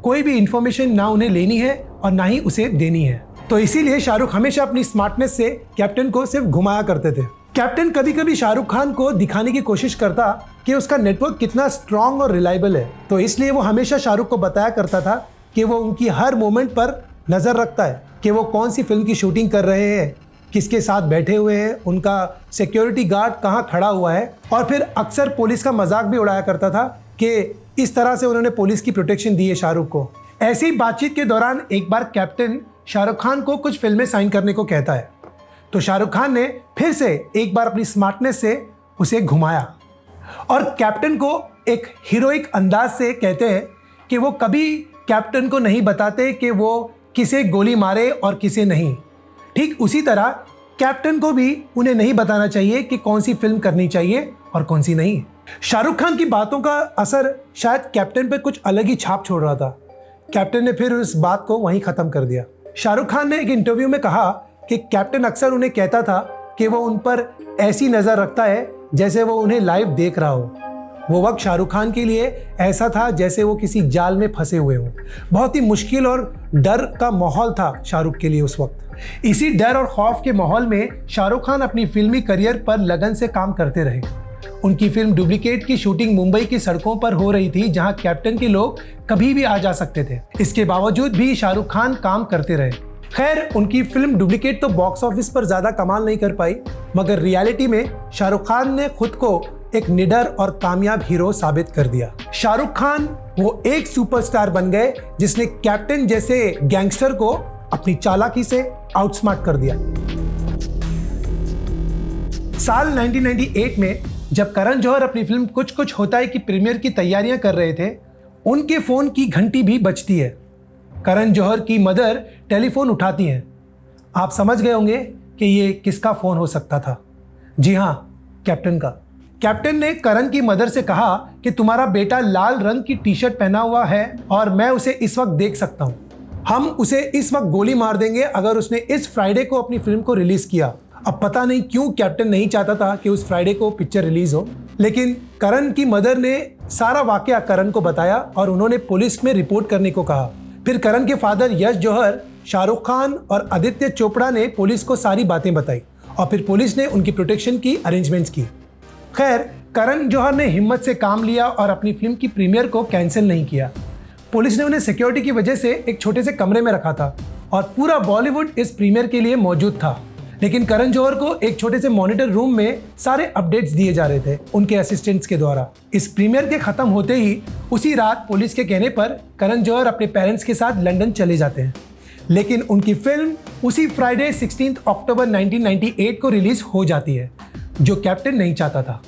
कोई भी इंफॉर्मेशन ना उन्हें लेनी है और ना ही उसे देनी है। तो इसीलिए शाहरुख हमेशा अपनी स्मार्टनेस से कैप्टन को सिर्फ घुमाया करते थे। कैप्टन कभी कभी शाहरुख खान को दिखाने की कोशिश करता कि उसका नेटवर्क कितना स्ट्रांग और रिलायबल है, तो इसलिए वो हमेशा शाहरुख को बताया करता था कि वो उनकी हर मोमेंट पर नज़र रखता है, कि वो कौन सी फिल्म की शूटिंग कर रहे हैं, किसके साथ बैठे हुए हैं, उनका सिक्योरिटी गार्ड कहाँ खड़ा हुआ है। और फिर अक्सर पुलिस का मजाक भी उड़ाया करता था कि इस तरह से उन्होंने पुलिस की प्रोटेक्शन दी है शाहरुख को। ऐसी बातचीत के दौरान एक बार कैप्टन शाहरुख खान को कुछ फिल्में साइन करने को कहता है, तो शाहरुख खान ने फिर से एक बार अपनी स्मार्टनेस से उसे घुमाया और कैप्टन को एक हीरोइक अंदाज से कहते हैं कि वो कभी कैप्टन को नहीं बताते कि वो किसे गोली मारे और किसे नहीं। ठीक उसी तरह कैप्टन को भी उन्हें नहीं बताना चाहिए कि कौन सी फिल्म करनी चाहिए और कौन सी नहीं। शाहरुख खान की बातों का असर शायद कैप्टन पे कुछ अलग ही छाप छोड़ रहा था। कैप्टन ने फिर उस बात को वहीं ख़त्म कर दिया। शाहरुख खान ने एक इंटरव्यू में कहा कि कैप्टन अक्सर उन्हें कहता था कि वो उन पर ऐसी नज़र रखता है जैसे वो उन्हें लाइव देख रहा हो। वो वक्त शाहरुख खान के लिए ऐसा था जैसे वो किसी जाल में फंसे हुए हों। बहुत ही मुश्किल और डर का माहौल था शाहरुख के लिए उस वक्त। इसी डर और खौफ के माहौल में शाहरुख खान अपनी फिल्मी करियर पर लगन से काम करते रहे। उनकी फिल्म डुप्लीकेट की शूटिंग मुंबई की सड़कों पर हो रही थी, जहां कैप्टन के लोग कभी भी आ जा सकते थे। इसके बावजूद भी शाहरुख खान काम करते रहे। खैर, उनकी फिल्म डुप्लीकेट तो बॉक्स ऑफिस पर ज़्यादा कमाल नहीं कर पाई, मगर रियलिटी में शाहरुख खान ने खुद को एक निडर और कामयाब हीरो साबित कर दिया। शाहरुख खान वो एक सुपरस्टार बन गए जिसने कैप्टन जैसे गैंगस्टर को अपनी चालाकी से आउटस्मार्ट कर दिया। साल 1998 में जब करण जौहर अपनी फिल्म कुछ कुछ होता है की प्रीमियर की तैयारियां कर रहे थे, उनके फोन की घंटी भी बजती है। करण जौहर की मदर टेलीफोन उठाती हैं। आप समझ गए होंगे कि ये किसका फोन हो सकता था। जी हाँ, कैप्टन का। कैप्टन ने करण की मदर से कहा कि तुम्हारा बेटा लाल रंग की टी शर्ट पहना हुआ है और मैं उसे इस वक्त देख सकता हूँ। हम उसे इस वक्त गोली मार देंगे अगर उसने इस फ्राइडे को अपनी फिल्म को रिलीज किया। अब पता नहीं क्यों कैप्टन नहीं चाहता था कि उस फ्राइडे को पिक्चर रिलीज हो, लेकिन करण की मदर ने सारा वाकया करण को बताया और उन्होंने पुलिस में रिपोर्ट करने को कहा। फिर करण के फादर यश जौहर, शाहरुख खान और आदित्य चोपड़ा ने पुलिस को सारी बातें बताई और फिर पुलिस ने उनकी प्रोटेक्शन की अरेंजमेंट्स की। खैर, करण जौहर ने हिम्मत से काम लिया और अपनी फिल्म की प्रीमियर को कैंसिल नहीं किया। पुलिस ने उन्हें सिक्योरिटी की वजह से एक छोटे से कमरे में रखा था और पूरा बॉलीवुड इस प्रीमियर के लिए मौजूद था, लेकिन करण जौहर को एक छोटे से मॉनिटर रूम में सारे अपडेट्स दिए जा रहे थे उनके असिस्टेंट्स के द्वारा। इस प्रीमियर के खत्म होते ही उसी रात पुलिस के कहने पर करण जौहर अपने पेरेंट्स के साथ लंदन चले जाते हैं, लेकिन उनकी फिल्म उसी फ्राइडे 16 अक्टूबर 1998 को रिलीज हो जाती है, जो कैप्टन नहीं चाहता था।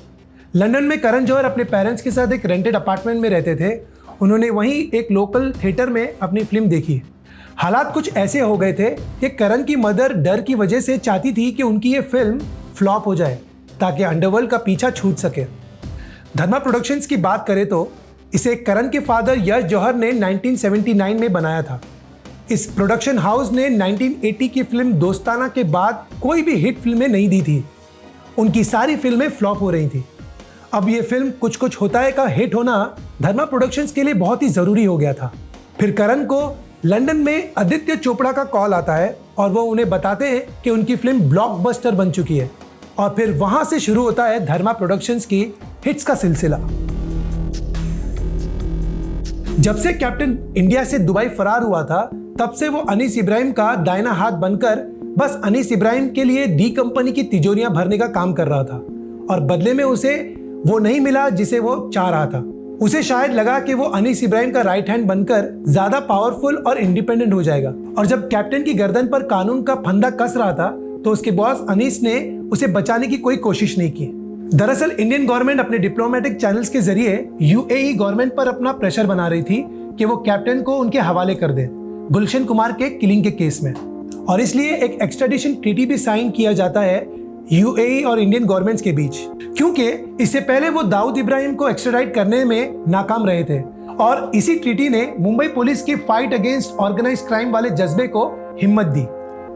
लंदन में करण जौहर अपने पेरेंट्स के साथ एक रेंटेड अपार्टमेंट में रहते थे। उन्होंने वहीं एक लोकल थिएटर में अपनी फिल्म देखी। हालात कुछ ऐसे हो गए थे कि करण की मदर डर की वजह से चाहती थी कि उनकी ये फिल्म फ्लॉप हो जाए ताकि अंडरवर्ल्ड का पीछा छूट सके। धर्मा प्रोडक्शंस की बात करें तो इसे करण के फादर यश जौहर ने 1979 में बनाया था। इस प्रोडक्शन हाउस ने 1980 की फिल्म दोस्ताना के बाद कोई भी हिट फिल्में नहीं दी थी। उनकी सारी फिल्में फ्लॉप हो रही थी। अब ये फिल्म कुछ कुछ होता है का हिट होना धर्मा प्रोडक्शंस के लिए बहुत ही ज़रूरी हो गया था। फिर करण को लंदन में आदित्य चोपड़ा का कॉल आता है और वो उन्हें बताते हैं कि उनकी फिल्म ब्लॉकबस्टर बन चुकी है और फिर वहां से शुरू होता है धर्मा प्रोडक्शंस की हिट्स का सिलसिला। जब से कैप्टन इंडिया से दुबई फरार हुआ था, तब से वो अनीस इब्राहिम का दाहिना हाथ बनकर बस अनीस इब्राहिम के लिए डी कंपनी की तिजोरियां भरने का काम कर रहा था और बदले में उसे वो नहीं मिला जिसे वो चाह रहा था। उसे शायद लगा कि वो अनीस इब्राहिम का राइट हैंड बनकर ज्यादा पावरफुल और इंडिपेंडेंट हो जाएगा और जब कैप्टन की गर्दन पर कानून का फंदा कस रहा था तो उसके बॉस अनीस ने उसे बचाने की कोई कोशिश नहीं की। दरअसल इंडियन गवर्नमेंट अपने डिप्लोमेटिक चैनल्स के जरिए यूएई गवर्नमेंट पर अपना प्रेशर बना रही थी कि वो कैप्टन को उनके हवाले कर दे गुलशन कुमार के किलिंग के केस में, और इसलिए एक एक्स्ट्राडिशन ट्रीटी भी साइन किया जाता है यूएई और इंडियन गवर्नमेंट्स के बीच, क्योंकि इससे पहले वो दाऊद इब्राहिम को एक्स्ट्राडाइट करने में नाकाम रहे थे और इसी ट्रीटी ने मुंबई पुलिस की फाइट अगेंस्ट ऑर्गेनाइज्ड क्राइम वाले जज्बे को हिम्मत दी,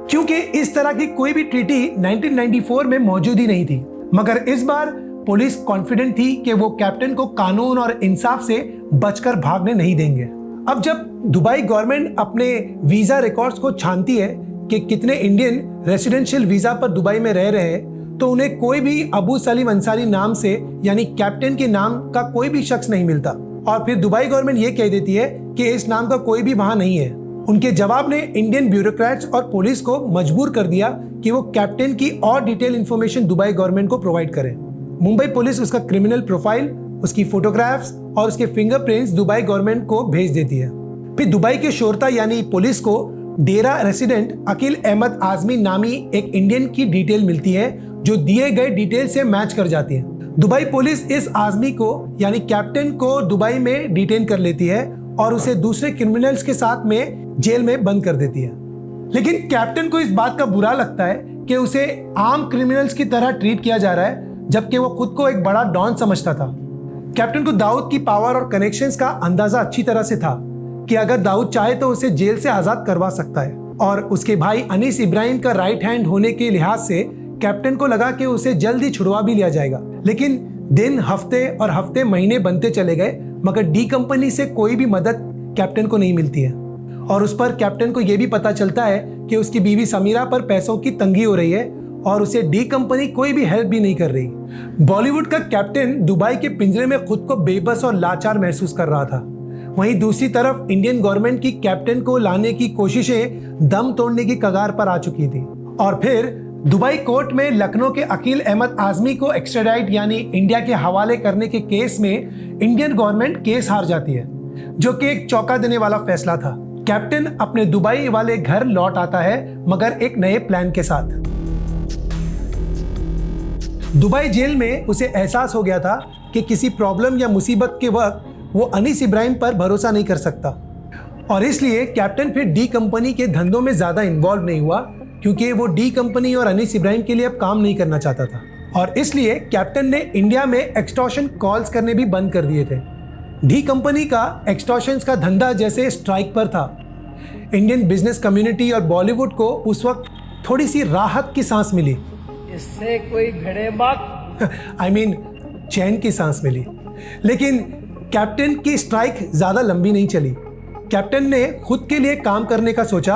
क्योंकि इस तरह की कोई भी ट्रीटी 1994 में मौजूद ही नहीं थी। मगर इस बार पुलिस कॉन्फिडेंट थी कि वो कैप्टन को कानून और इंसाफ से बचकर भागने नहीं देंगे। अब जब दुबई गवर्नमेंट अपने वीजा रिकॉर्ड्स को छानती है कि कितने इंडियन रेसिडेंशियल वीजा पर दुबई में रह रहे हैं, तो उन्हें कोई भी अबू सलीम अंसारी नाम से यानी कैप्टन के नाम का कोई भी शख्स नहीं मिलता और फिर दुबई गवर्नमेंट ये कह देती है कि इस नाम का कोई भी वहां नहीं है। उनके जवाब ने इंडियन ब्यूरोक्रेट्स और पुलिस को मजबूर कर दिया कि वो कैप्टन की और डिटेल इंफॉर्मेशन दुबई गवर्नमेंट को प्रोवाइड करे। मुंबई पुलिस उसका क्रिमिनल प्रोफाइल, उसकी फोटोग्राफ्स और उसके फिंगरप्रिंट्स दुबई गवर्नमेंट को भेज देती है। फिर दुबई के शोरता यानी पुलिस को डेरा रेसिडेंट अकील अहमद आजमी नामी एक इंडियन की डिटेल मिलती है जो दिए गए डिटेल से मैच कर जाती है। दुबई पुलिस इस आजमी को यानी कैप्टन को दुबई में डिटेन कर लेती है और उसे दूसरे क्रिमिनल्स के साथ में जेल में बंद कर देती है। लेकिन कैप्टन को इस बात का बुरा लगता है कि उसे आम क्रिमिनल्स की तरह ट्रीट किया जा रहा है, जबकि वो खुद को एक बड़ा डॉन समझता था। कैप्टन को दाऊद की पावर और कनेक्शंस का अंदाजा अच्छी तरह से था कि अगर दाऊद चाहे तो उसे जेल से आजाद करवा सकता है और उसके भाई अनीस इब्राहिम का राइट हैंड होने के लिहाज से कैप्टन को लगा कि उसे जल्द ही छुड़वा भी लिया जाएगा। लेकिन दिन हफ्ते और हफ्ते महीने बनते चले गए, मगर डी कंपनी से कोई भी मदद कैप्टन को नहीं मिलती है और उस पर कैप्टन को यह भी पता चलता है कि उसकी बीवी समीरा पर पैसों की तंगी हो रही है और उसे डी कंपनी कोई भी हेल्प भी नहीं कर रही। बॉलीवुड का कैप्टन दुबई के पिंजरे में खुद को बेबस और लाचार महसूस कर रहा था। वहीं दूसरी तरफ इंडियन गवर्नमेंट की कैप्टन को लाने की कोशिशें दम तोड़ने की कगार पर आ चुकी थी और फिर दुबई कोर्ट में लखनऊ के अकील अहमद आजमी को एक्स्ट्राडाइट यानी इंडिया के हवाले करने के केस में इंडियन गवर्नमेंट केस हार जाती है, जो कि एक चौंका देने वाला फैसला था। कैप्टन अपने दुबई वाले घर लौट आता है, मगर एक नए प्लान के साथ। दुबई जेल में उसे एहसास हो गया था कि किसी प्रॉब्लम या मुसीबत के वक्त वो अनीस इब्राहिम पर भरोसा नहीं कर सकता, और इसलिए कैप्टन फिर डी कंपनी के धंधों में ज़्यादा इन्वॉल्व नहीं हुआ, क्योंकि वो डी कंपनी और अनीस इब्राहिम के लिए अब काम नहीं करना चाहता था। और इसलिए कैप्टन ने इंडिया में एक्सटॉर्शन कॉल्स करने भी बंद कर दिए थे। डी कंपनी का एक्सटॉर्शंस का धंधा जैसे स्ट्राइक पर था। इंडियन बिजनेस कम्युनिटी और बॉलीवुड को उस वक्त थोड़ी सी राहत की सांस मिली। इससे कोई घड़े मत I mean, चैन की सांस मिली। लेकिन कैप्टन की स्ट्राइक ज़्यादा लंबी नहीं चली। कैप्टन ने खुद के लिए काम करने का सोचा,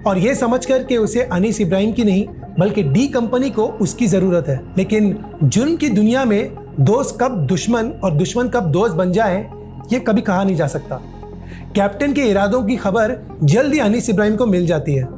और ये समझकर कि उसे अनीस इब्राहिम की नहीं बल्कि डी कंपनी को उसकी ज़रूरत है। लेकिन जुर्म की दुनिया में दोस्त कब दुश्मन और दुश्मन कब दोस्त बन जाए, ये कभी कहा नहीं जा सकता। कैप्टन के इरादों की खबर जल्दी अनीस इब्राहिम को मिल जाती है।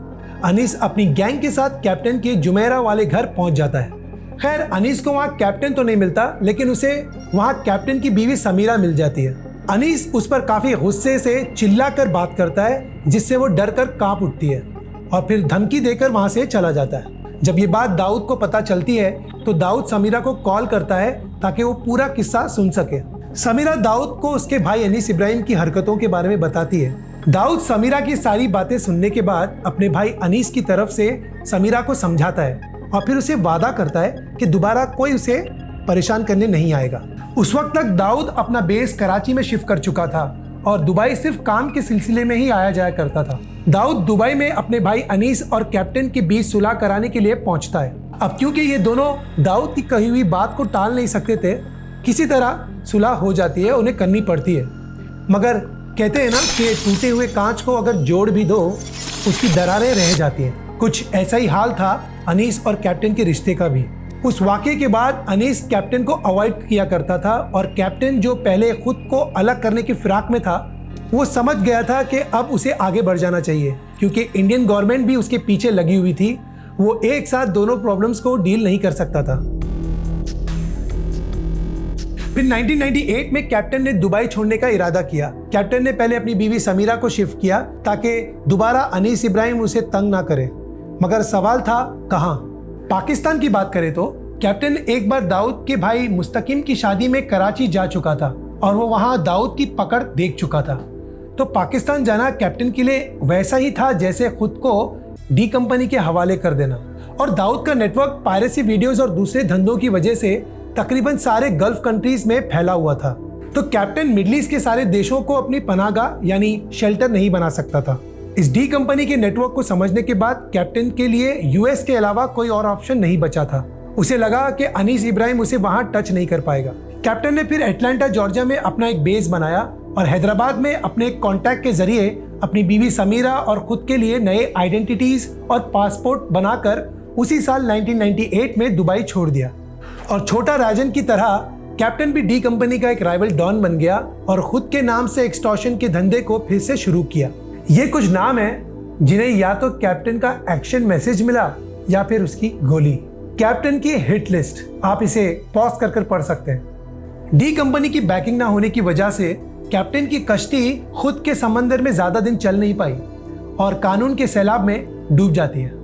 अनीस अपनी गैंग के साथ कैप्टन के जुमेरा वाले घर पहुंच जाता है। खैर, अनीस को वहाँ कैप्टन तो नहीं मिलता, लेकिन उसे वहाँ कैप्टन की बीवी समीरा मिल जाती है। अनीस उस पर काफ़ी गुस्से से चिल्लाकर बात करता है, जिससे वो डर कर काँप उठती है और फिर धमकी देकर वहाँ से चला जाता है। जब ये बात दाऊद को पता चलती है तो दाऊद समीरा को कॉल करता है ताकि वो पूरा किस्सा सुन सके। समीरा दाऊद को उसके भाई अनीस इब्राहिम की हरकतों के बारे में बताती है। दाऊद समीरा की सारी बातें सुनने के बाद अपने भाई अनीस की तरफ से समीरा को समझाता है और फिर उसे वादा करता है कि दोबारा कोई उसे परेशान करने नहीं आएगा। उस वक्त तक दाऊद अपना बेस कराची में शिफ्ट कर चुका था और दुबई सिर्फ काम के सिलसिले में ही आया जाया करता था। दाऊद दुबई में अपने भाई अनीस और कैप्टन के बीच सुलह कराने के लिए पहुंचता है। अब क्योंकि ये दोनों दाऊद की कही हुई बात को टाल नहीं सकते थे, किसी तरह सुलह हो जाती है, उन्हें करनी पड़ती है। मगर कहते हैं ना कि टूटे हुए कांच को अगर जोड़ भी दो, उसकी दरारें रह जाती हैं। कुछ ऐसा ही हाल था अनीस और कैप्टन के रिश्ते का भी। उस वाक़े के बाद अनीस कैप्टन को अवॉइड किया करता था, और कैप्टन जो पहले खुद को अलग करने की फिराक में था, वो समझ गया था कि अब उसे आगे बढ़ जाना चाहिए, क्योंकि इंडियन गवर्नमेंट भी उसके पीछे लगी हुई थी। वो एक साथ दोनों प्रॉब्लम्स को डील नहीं कर सकता था। फिर 1998 में कैप्टन ने दुबई छोड़ने का इरादा किया। कैप्टन ने पहले अपनी बीवी समीरा को शिफ्ट किया ताकि दोबारा अनीस इब्राहिम उसे तंग ना करे। मगर सवाल था कहाँ? पाकिस्तान की बात करें तो कैप्टन एक बार दाऊद के भाई मुस्तकिम की शादी में कराची जा चुका था और वो वहाँ दाऊद की पकड़ देख चुका था। तो पाकिस्तान जाना कैप्टन के लिए वैसा ही था जैसे खुद को डी कंपनी के हवाले कर देना। और दाऊद का नेटवर्क पायरेसी वीडियोस और दूसरे धंधों की वजह से तकरीबन सारे गल्फ कंट्रीज में फैला हुआ था। तो कैप्टन मिडल ईस्ट के सारे देशों को अपनी पनाहगाह यानी शेल्टर नहीं बना सकता था। इस डी कंपनी के नेटवर्क को समझने के बाद कैप्टन के लिए यूएस के अलावा कोई और ऑप्शन नहीं बचा था। उसे लगा कि अनीस इब्राहिम उसे वहां टच नहीं कर पाएगा। कैप्टन ने फिर एटलांटा जॉर्जिया में अपना एक बेस बनाया और हैदराबाद में अपने कॉन्टैक्ट के जरिए अपनी बीवी समीरा और खुद के लिए नए आइडेंटिटीज और पासपोर्ट बनाकर उसी साल 1998 में दुबई छोड़ दिया। और छोटा राजन की तरह कैप्टन भी डी कंपनी का एक राइवल डॉन बन गया और खुद के नाम से एक्सटॉर्शन के धंधे को फिर से शुरू किया। ये कुछ नाम हैं जिन्हें या तो कैप्टन का एक्शन मैसेज मिला या फिर उसकी गोली। कैप्टन की हिट लिस्ट, आप इसे पॉज कर पढ़ सकते हैं। डी कंपनी की बैकिंग ना होने की वजह से कैप्टन की कश्ती खुद के समंदर में ज्यादा दिन चल नहीं पाई और कानून के सैलाब में डूब जाती है।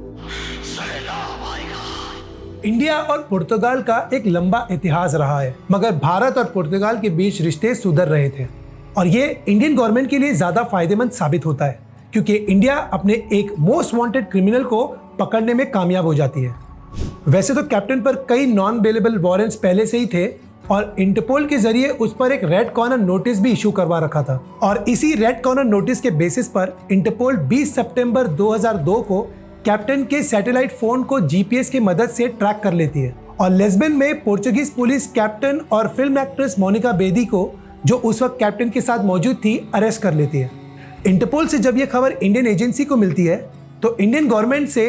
इंडिया और पुर्तगाल का एक लंबा इतिहास रहा है, मगर भारत और पुर्तगाल के बीच रिश्ते सुधर रहे थे और ये इंडियन गवर्नमेंट के लिए ज्यादा फायदेमंद साबित होता है, क्योंकि इंडिया अपने एक मोस्ट वांटेड क्रिमिनल को पकड़ने में कामयाब हो जाती है। वैसे तो कैप्टन पर कई नॉन बेलेबल वारंट्स पहले से ही थे और इंटरपोल के जरिए उस पर एक रेड कॉर्नर नोटिस भी इशू करवा रखा था, और इसी रेड कॉर्नर नोटिस के बेसिस पर इंटरपोल 20 सितंबर 2002 को कैप्टन के सैटेलाइट फोन को जीपीएस की मदद से ट्रैक कर लेती है और लिस्बन में पोर्चुगीज पुलिस कैप्टन और फिल्म एक्ट्रेस मोनिका बेदी को, जो उस वक्त कैप्टन के साथ मौजूद थी, अरेस्ट कर लेती है। इंटरपोल से जब यह खबर इंडियन एजेंसी को मिलती है तो इंडियन गवर्नमेंट से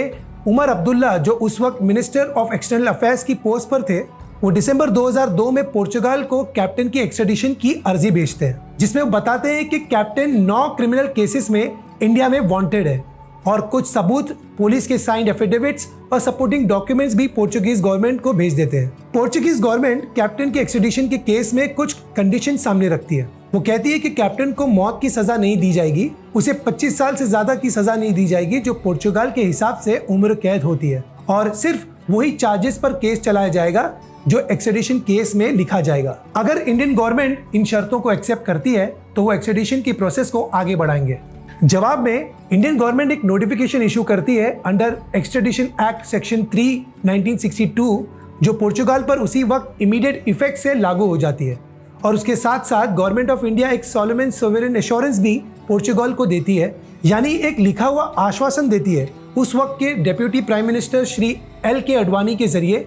उमर अब्दुल्ला, जो उस वक्त मिनिस्टर ऑफ एक्सटर्नल अफेयर्स की पोस्ट पर थे, वो दिसंबर 2002 में पोर्चुगाल को कैप्टन की एक्स्ट्रेडिशन की अर्जी भेजते हैं, जिसमें वो बताते हैं कि कैप्टन 9 क्रिमिनल केसेस में इंडिया में वांटेड है और कुछ सबूत, पुलिस के साइंड एफिडेविट्स और सपोर्टिंग डॉक्यूमेंट्स भी पोर्चुगीज गवर्नमेंट को भेज देते हैं। पोर्चुगीज गवर्नमेंट कैप्टन के एक्स्ट्रेडिशन के केस में कुछ कंडीशन सामने रखती है। वो कहती है कि कैप्टन को मौत की सजा नहीं दी जाएगी, उसे 25 साल से ज्यादा की सजा नहीं दी जाएगी जो पोर्चुगाल के हिसाब से उम्र कैद होती है, और सिर्फ वही चार्जेस पर केस चलाया जाएगा जो एक्सट्रेडिशन केस में लिखा जाएगा। अगर इंडियन गवर्नमेंट इन शर्तों को एक्सेप्ट करती है तो वो एक्सट्रेडिशन की प्रोसेस को आगे बढ़ाएंगे। जवाब में इंडियन गवर्नमेंट एक नोटिफिकेशन इशू करती है अंडर एक्सट्रेडिशन एक्ट सेक्शन 3 1962 जो पोर्चुगाल पर उसी वक्त इमीडिएट इफेक्ट से लागू हो जाती है, और उसके साथ साथ गवर्नमेंट ऑफ इंडिया एक सोलमन सोवरेन एश्योरेंस भी पोर्चुगाल को देती है, यानी एक लिखा हुआ आश्वासन देती है उस वक्त के deputy prime minister Shri LK Advani के जरिए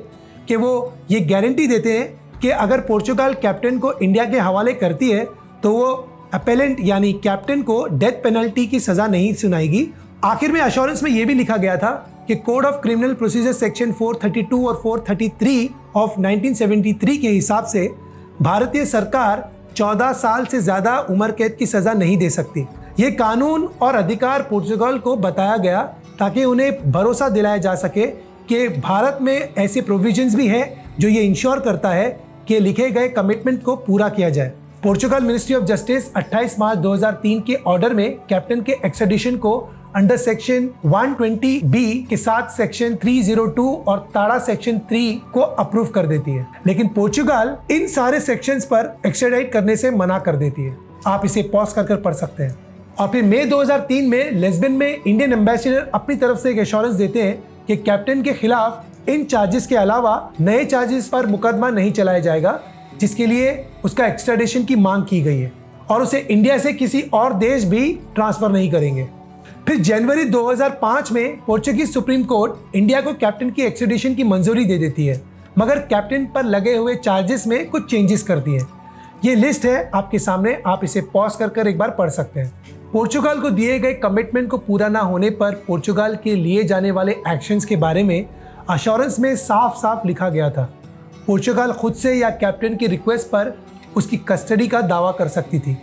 कि वो ये गारंटी देते हैं कि अगर पोर्चुगाल कैप्टन को इंडिया के हवाले करती है तो वो अपेलेंट यानी कैप्टन को डेथ पेनल्टी की सजा नहीं सुनाएगी। आखिर में अश्योरेंस में ये भी लिखा गया था कि code of criminal procedure section 432 और 433 ऑफ 1973 के हिसाब से भारतीय सरकार 14 साल से ज्यादा उम्र कैद की सजा नहीं दे सकती। ये कानून और अधिकार पोर्चुगाल को बताया गया ताकि उन्हें भरोसा दिलाया जा सके कि भारत में ऐसे प्रोविजंस भी हैं जो ये इंश्योर करता है कि लिखे गए कमिटमेंट को पूरा किया जाए। पोर्चुगल मिनिस्ट्री ऑफ जस्टिस 28 मार्च 2003 के ऑर्डर में कैप्टन के एक्सट्रेडिशन को अंडर सेक्शन 120B के साथ सेक्शन 302 और ताड़ा सेक्शन 3 को अप्रूव कर देती है, लेकिन पोर्चुगाल इन सारे सेक्शंस पर एक्सट्रेडाइट करने से मना कर देती है। आप इसे पॉज कर पढ़ सकते हैं। और फिर मई 2003 में लिस्बन में इंडियन एम्बेसडर अपनी तरफ से एक एश्योरेंस देते हैं कि कैप्टन के खिलाफ इन चार्जेस के अलावा नए चार्जेस पर मुकदमा नहीं चलाया जाएगा, जिसके लिए उसका एक्सट्रेडिशन की मांग की गई है, और उसे इंडिया से किसी और देश भी ट्रांसफर नहीं करेंगे। फिर जनवरी 2005 में पोर्चुगीज सुप्रीम कोर्ट इंडिया को कैप्टन की एक्सट्रेडिशन की मंजूरी दे देती है, मगर कैप्टन पर लगे हुए चार्जेस में कुछ चेंजेस करती है। ये लिस्ट है आपके सामने, आप इसे पॉज कर एक बार पढ़ सकते हैं। पोर्चुगाल को दिए गए कमिटमेंट को पूरा ना होने पर पोर्चुगाल के लिए जाने वाले एक्शंस के बारे में अश्योरेंस में साफ साफ लिखा गया था। पोर्चुगाल खुद से या कैप्टन की रिक्वेस्ट पर उसकी कस्टडी का दावा कर सकती थी,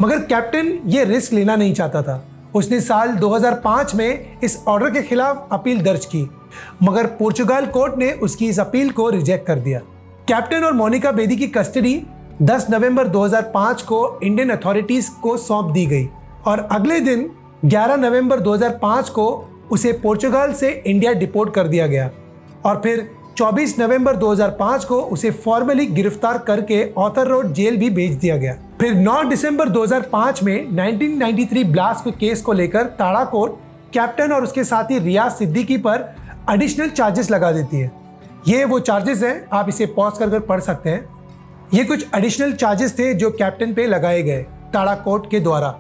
मगर कैप्टन ये रिस्क लेना नहीं चाहता था। उसने साल 2005 में इस ऑर्डर के खिलाफ अपील दर्ज की, मगर पोर्चुगाल कोर्ट ने उसकी इस अपील को रिजेक्ट कर दिया। कैप्टन और मोनिका बेदी की कस्टडी 10 नवंबर 2005 को इंडियन अथॉरिटीज को सौंप दी गई, और अगले दिन 11 नवंबर 2005 को उसे पोर्चुगाल से इंडिया डिपोर्ट कर दिया गया, और फिर 24 नवंबर 2005 को उसे फॉर्मली गिरफ्तार करके ऑथर रोड जेल भी भेज दिया गया। फिर 9 दिसंबर 2005 में 1993 ब्लास्ट केस को लेकर ताड़ा कोर्ट कैप्टन और उसके साथी रियाज सिद्दीकी पर एडिशनल चार्जेस लगा देती है। ये वो चार्जेस हैं, आप इसे पॉज कर पढ़ सकते हैं। ये कुछ एडिशनल चार्जेस थे जो कैप्टन पे लगाए गए ताड़ा कोर्ट के द्वारा,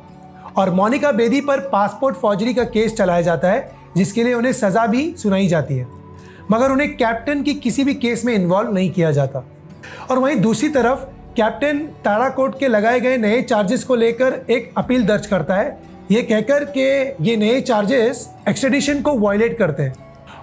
और मोनिका बेदी पर पासपोर्ट फॉर्जरी का केस चलाया जाता है, जिसके लिए उन्हें सजा भी सुनाई जाती है, मगर उन्हें कैप्टन की किसी भी केस में इन्वॉल्व नहीं किया जाता। और वहीं दूसरी तरफ कैप्टन ताड़ा कोर्ट के लगाए गए नए चार्जेस को लेकर एक अपील दर्ज करता है, ये कहकर कि ये नए चार्जेस एक्सट्रेडिशन को वायलेट करते हैं,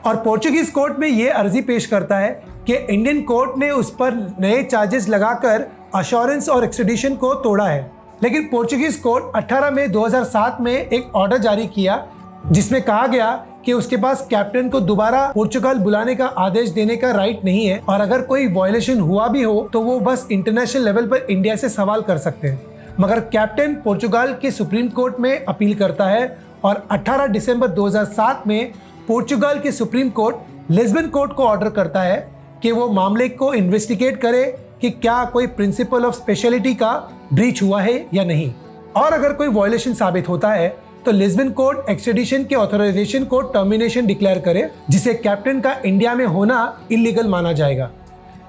और पोर्चुगीज कोर्ट में ये अर्जी पेश करता है कि इंडियन कोर्ट ने उस पर नए चार्जेस लगाकर अश्योरेंस और एक्सट्रेडिशन को तोड़ा है। लेकिन पोर्चुगीज कोर्ट 18 मई 2007 में एक ऑर्डर जारी किया जिसमें कहा गया कि उसके पास कैप्टन को दोबारा पोर्चुगाल बुलाने का आदेश देने का राइट नहीं है, और अगर कोई वायलेशन हुआ भी हो तो वो बस इंटरनेशनल लेवल पर इंडिया से सवाल कर सकते हैं। मगर कैप्टन पोर्चुगाल के सुप्रीम कोर्ट में अपील करता है, और 18 दिसंबर 2007 में पोर्चुगाल के सुप्रीम कोर्ट लिस्बन कोर्ट को ऑर्डर करता है कि वो मामले को इन्वेस्टिगेट करे कि क्या कोई प्रिंसिपल ऑफ स्पेशलिटी का ब्रीच हुआ है या नहीं, और अगर कोई वायलेशन साबित होता है तो लिस्बन कोर्ट एक्सट्रेडिशन के ऑथराइजेशन को टर्मिनेशन डिक्लेयर करे, जिसे कैप्टन का इंडिया में होना इलीगल माना जाएगा।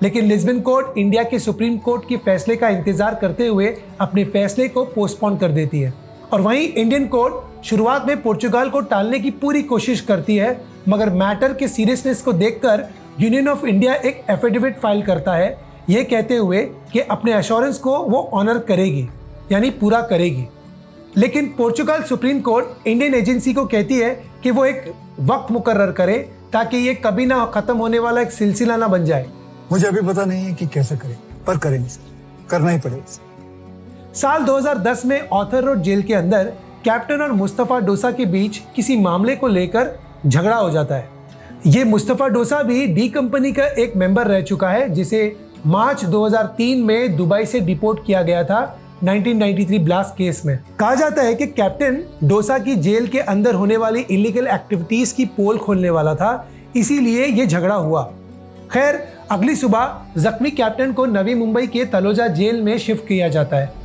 लेकिन लिस्बन कोर्ट इंडिया के सुप्रीम कोर्ट के फैसले का इंतजार करते हुए अपने फैसले को पोस्टपोन कर देती है, और वहीं इंडियन कोर्ट शुरुआत में पोर्चुगाल को टालने की पूरी कोशिश करती है, मगर मैटर के सीरियसनेस को देखकर यूनियन ऑफ इंडिया एक एफिडेविट फाइल करता है, ये कहते हुए कि अपने एश्योरेंस को वो ऑनर करेगी, यानी पूरा करेगी। लेकिन Portugal supreme court Indian agency को कहती है कि वो एक वक्त मुकर्रर करे ताकि ये कभी ना खत्म होने वाला एक सिलसिला ना बन जाए। मुझे अभी पता नहीं है कि कैसे करें, पर करेंगे सर, करना ही पड़ेगा। साल 2010 में ऑथर रोड जेल के अंदर कैप्टन और मुस्तफा डोसा के बीच किसी मामले को लेकर झगड़ा हो जाता है। ये मुस्तफा डोसा भी डी कंपनी का एक मेंबर रह चुका है, जिसे मार्च 2003 में दुबई से डिपोर्ट किया गया था 1993 ब्लास्ट केस में। कहा जाता है कि कैप्टन डोसा की जेल के अंदर होने वाली इलीगल एक्टिविटीज की पोल खोलने वाला था, इसीलिए ये झगड़ा हुआ। खैर, अगली सुबह जख्मी कैप्टन को नवी मुंबई के तलोजा जेल में शिफ्ट किया जाता है।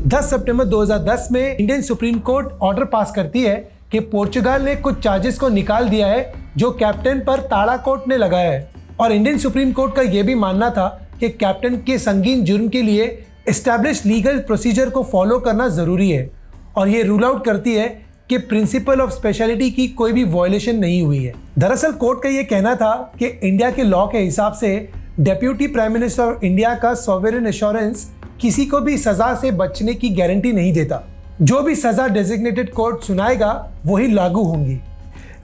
10 सितंबर 2010 में Indian supreme court order pass करती है कि पोर्चुगल ने कुछ चार्जेस को निकाल दिया है जो कैप्टन पर ताड़ा कोर्ट ने लगाया है, और इंडियन सुप्रीम कोर्ट का यह भी मानना था कि कैप्टन के संगीन जुर्म के लिए एस्टैब्लिश लीगल प्रोसीजर को फॉलो करना जरूरी है, और ये रूल आउट करती है कि प्रिंसिपल ऑफ स्पेशलिटी की कोई भी वायलेशन नहीं हुई है। दरअसल कोर्ट का ये कहना था कि इंडिया के लॉ के हिसाब से deputy prime minister of India का सॉवरेन एश्योरेंस किसी को भी सजा से बचने की गारंटी नहीं देता। जो भी सजा डेजिग्नेटेड कोर्ट सुनाएगा वही लागू होंगी।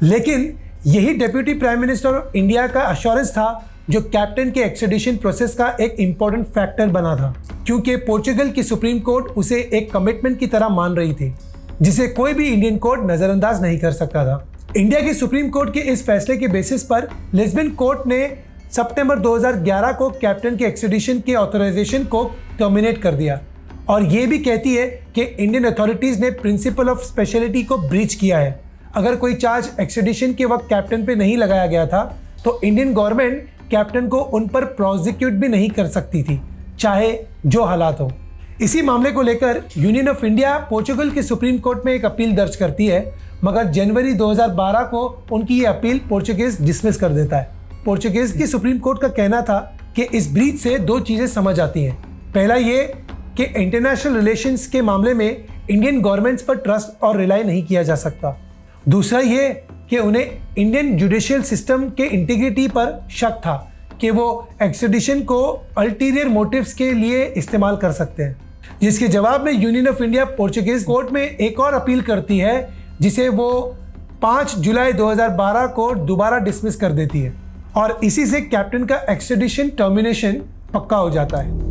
लेकिन यही deputy prime minister of India का एश्योरेंस था जो कैप्टन के एक्सट्रेडिशन प्रोसेस का एक इंपॉर्टेंट फैक्टर बना था, क्योंकि पोर्चुगल की सुप्रीम कोर्ट उसे एक कमिटमेंट की तरह मान रही थी जिसे कोई भी इंडियन कोर्ट नजरअंदाज नहीं कर सकता था। इंडिया की सुप्रीम कोर्ट के इस फैसले के बेसिस पर लिस्बन कोर्ट ने सितंबर 2011 को कैप्टन के एक्सट्रेडिशन के ऑथराइजेशन को टर्मिनेट कर दिया, और ये भी कहती है कि इंडियन अथॉरिटीज ने प्रिंसिपल ऑफ स्पेशलिटी को ब्रीच किया है। अगर कोई चार्ज एक्सट्रेडिशन के वक्त कैप्टन पे नहीं लगाया गया था तो इंडियन गवर्नमेंट कैप्टन को उन पर प्रोसिक्यूट भी नहीं कर सकती थी, चाहे जो हालात हो। इसी मामले को लेकर यूनियन ऑफ इंडिया पोर्चुगल के सुप्रीम कोर्ट में एक अपील दर्ज करती है, मगर जनवरी 2012 को उनकी ये अपील पोर्चुगीज डिसमिस कर देता है। पोर्चुगीज की सुप्रीम कोर्ट का कहना था कि इस ब्रीच से दो चीजें समझ आती हैं। पहला ये कि इंटरनेशनल रिलेशंस के मामले में इंडियन गवर्नमेंट्स पर ट्रस्ट और रिलाई नहीं किया जा सकता। दूसरा ये कि उन्हें इंडियन जुडिशियल सिस्टम के इंटीग्रिटी पर शक था कि वो एक्सट्रेडिशन को अल्टीरियर मोटिव्स के लिए इस्तेमाल कर सकते हैं, जिसके जवाब में union of India Portuguese court में एक और अपील करती है जिसे वो 5 जुलाई 2012 को दोबारा डिसमिस कर देती है, और इसी से कैप्टन का एक्सट्रेडिशन टर्मिनेशन पक्का हो जाता है।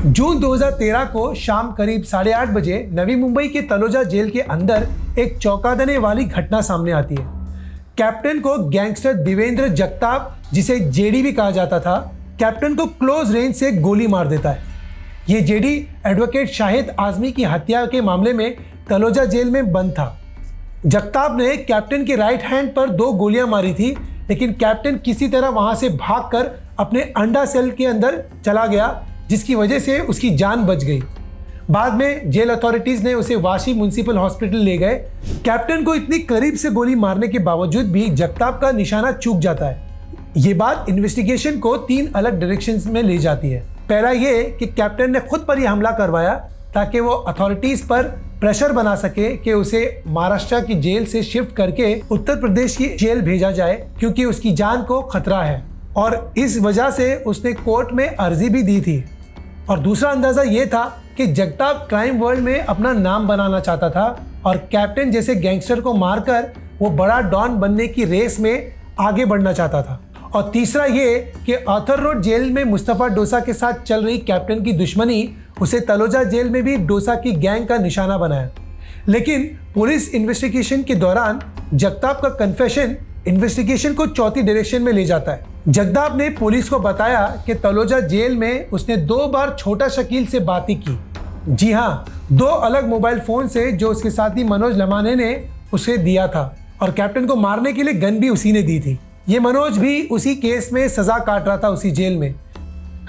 जून 2013 को शाम करीब 8:30 बजे नवी मुंबई के तलोजा जेल के अंदर एक चौंका देने वाली घटना सामने आती है। कैप्टन को गैंगस्टर देवेंद्र जगताप, जिसे जेडी भी कहा जाता था, कैप्टन को क्लोज रेंज से गोली मार देता है। ये जेडी एडवोकेट शाहिद आजमी की हत्या के मामले में तलोजा जेल में बंद था। जगताप ने कैप्टन के राइट हैंड पर 2 गोलियां मारी थी, लेकिन कैप्टन किसी तरह वहां से भागकर अपने अंडा सेल के अंदर चला गया, जिसकी वजह से उसकी जान बच गई। बाद में जेल अथॉरिटीज ने उसे वाशी म्युनिसिपल हॉस्पिटल ले गए। कैप्टन को इतनी करीब से गोली मारने के बावजूद भी जगताप का निशाना चूक जाता है। ये बात इन्वेस्टिगेशन को 3 अलग डायरेक्शंस में ले जाती है। पहला ये कि कैप्टन ने खुद पर यह हमला करवाया ताकि वो अथॉरिटीज पर प्रेशर बना सके कि उसे महाराष्ट्र की जेल से शिफ्ट करके उत्तर प्रदेश की जेल भेजा जाए, क्योंकि उसकी जान को खतरा है, और इस वजह से उसने कोर्ट में अर्जी भी दी थी। और दूसरा अंदाजा ये था कि जगताप क्राइम वर्ल्ड में अपना नाम बनाना चाहता था और कैप्टन जैसे गैंगस्टर को मारकर वो बड़ा डॉन बनने की रेस में आगे बढ़ना चाहता था। और तीसरा ये कि आर्थर रोड जेल में मुस्तफा डोसा के साथ चल रही कैप्टन की दुश्मनी उसे तलोजा जेल में भी डोसा की गैंग का निशाना बनाया। लेकिन पुलिस इन्वेस्टिगेशन के दौरान जगताप का कन्फेशन इन्वेस्टिगेशन को चौथी डायरेक्शन में ले जाता है। जगताप ने पुलिस को बताया कि तलोजा जेल में उसने 2 बार छोटा शकील से बातें की। जी हाँ, 2 अलग मोबाइल फोन से जो उसके साथी मनोज लमाने ने उसे दिया था, और कैप्टन को मारने के लिए गन भी उसी ने दी थी। ये मनोज भी उसी केस में सजा काट रहा था उसी जेल में।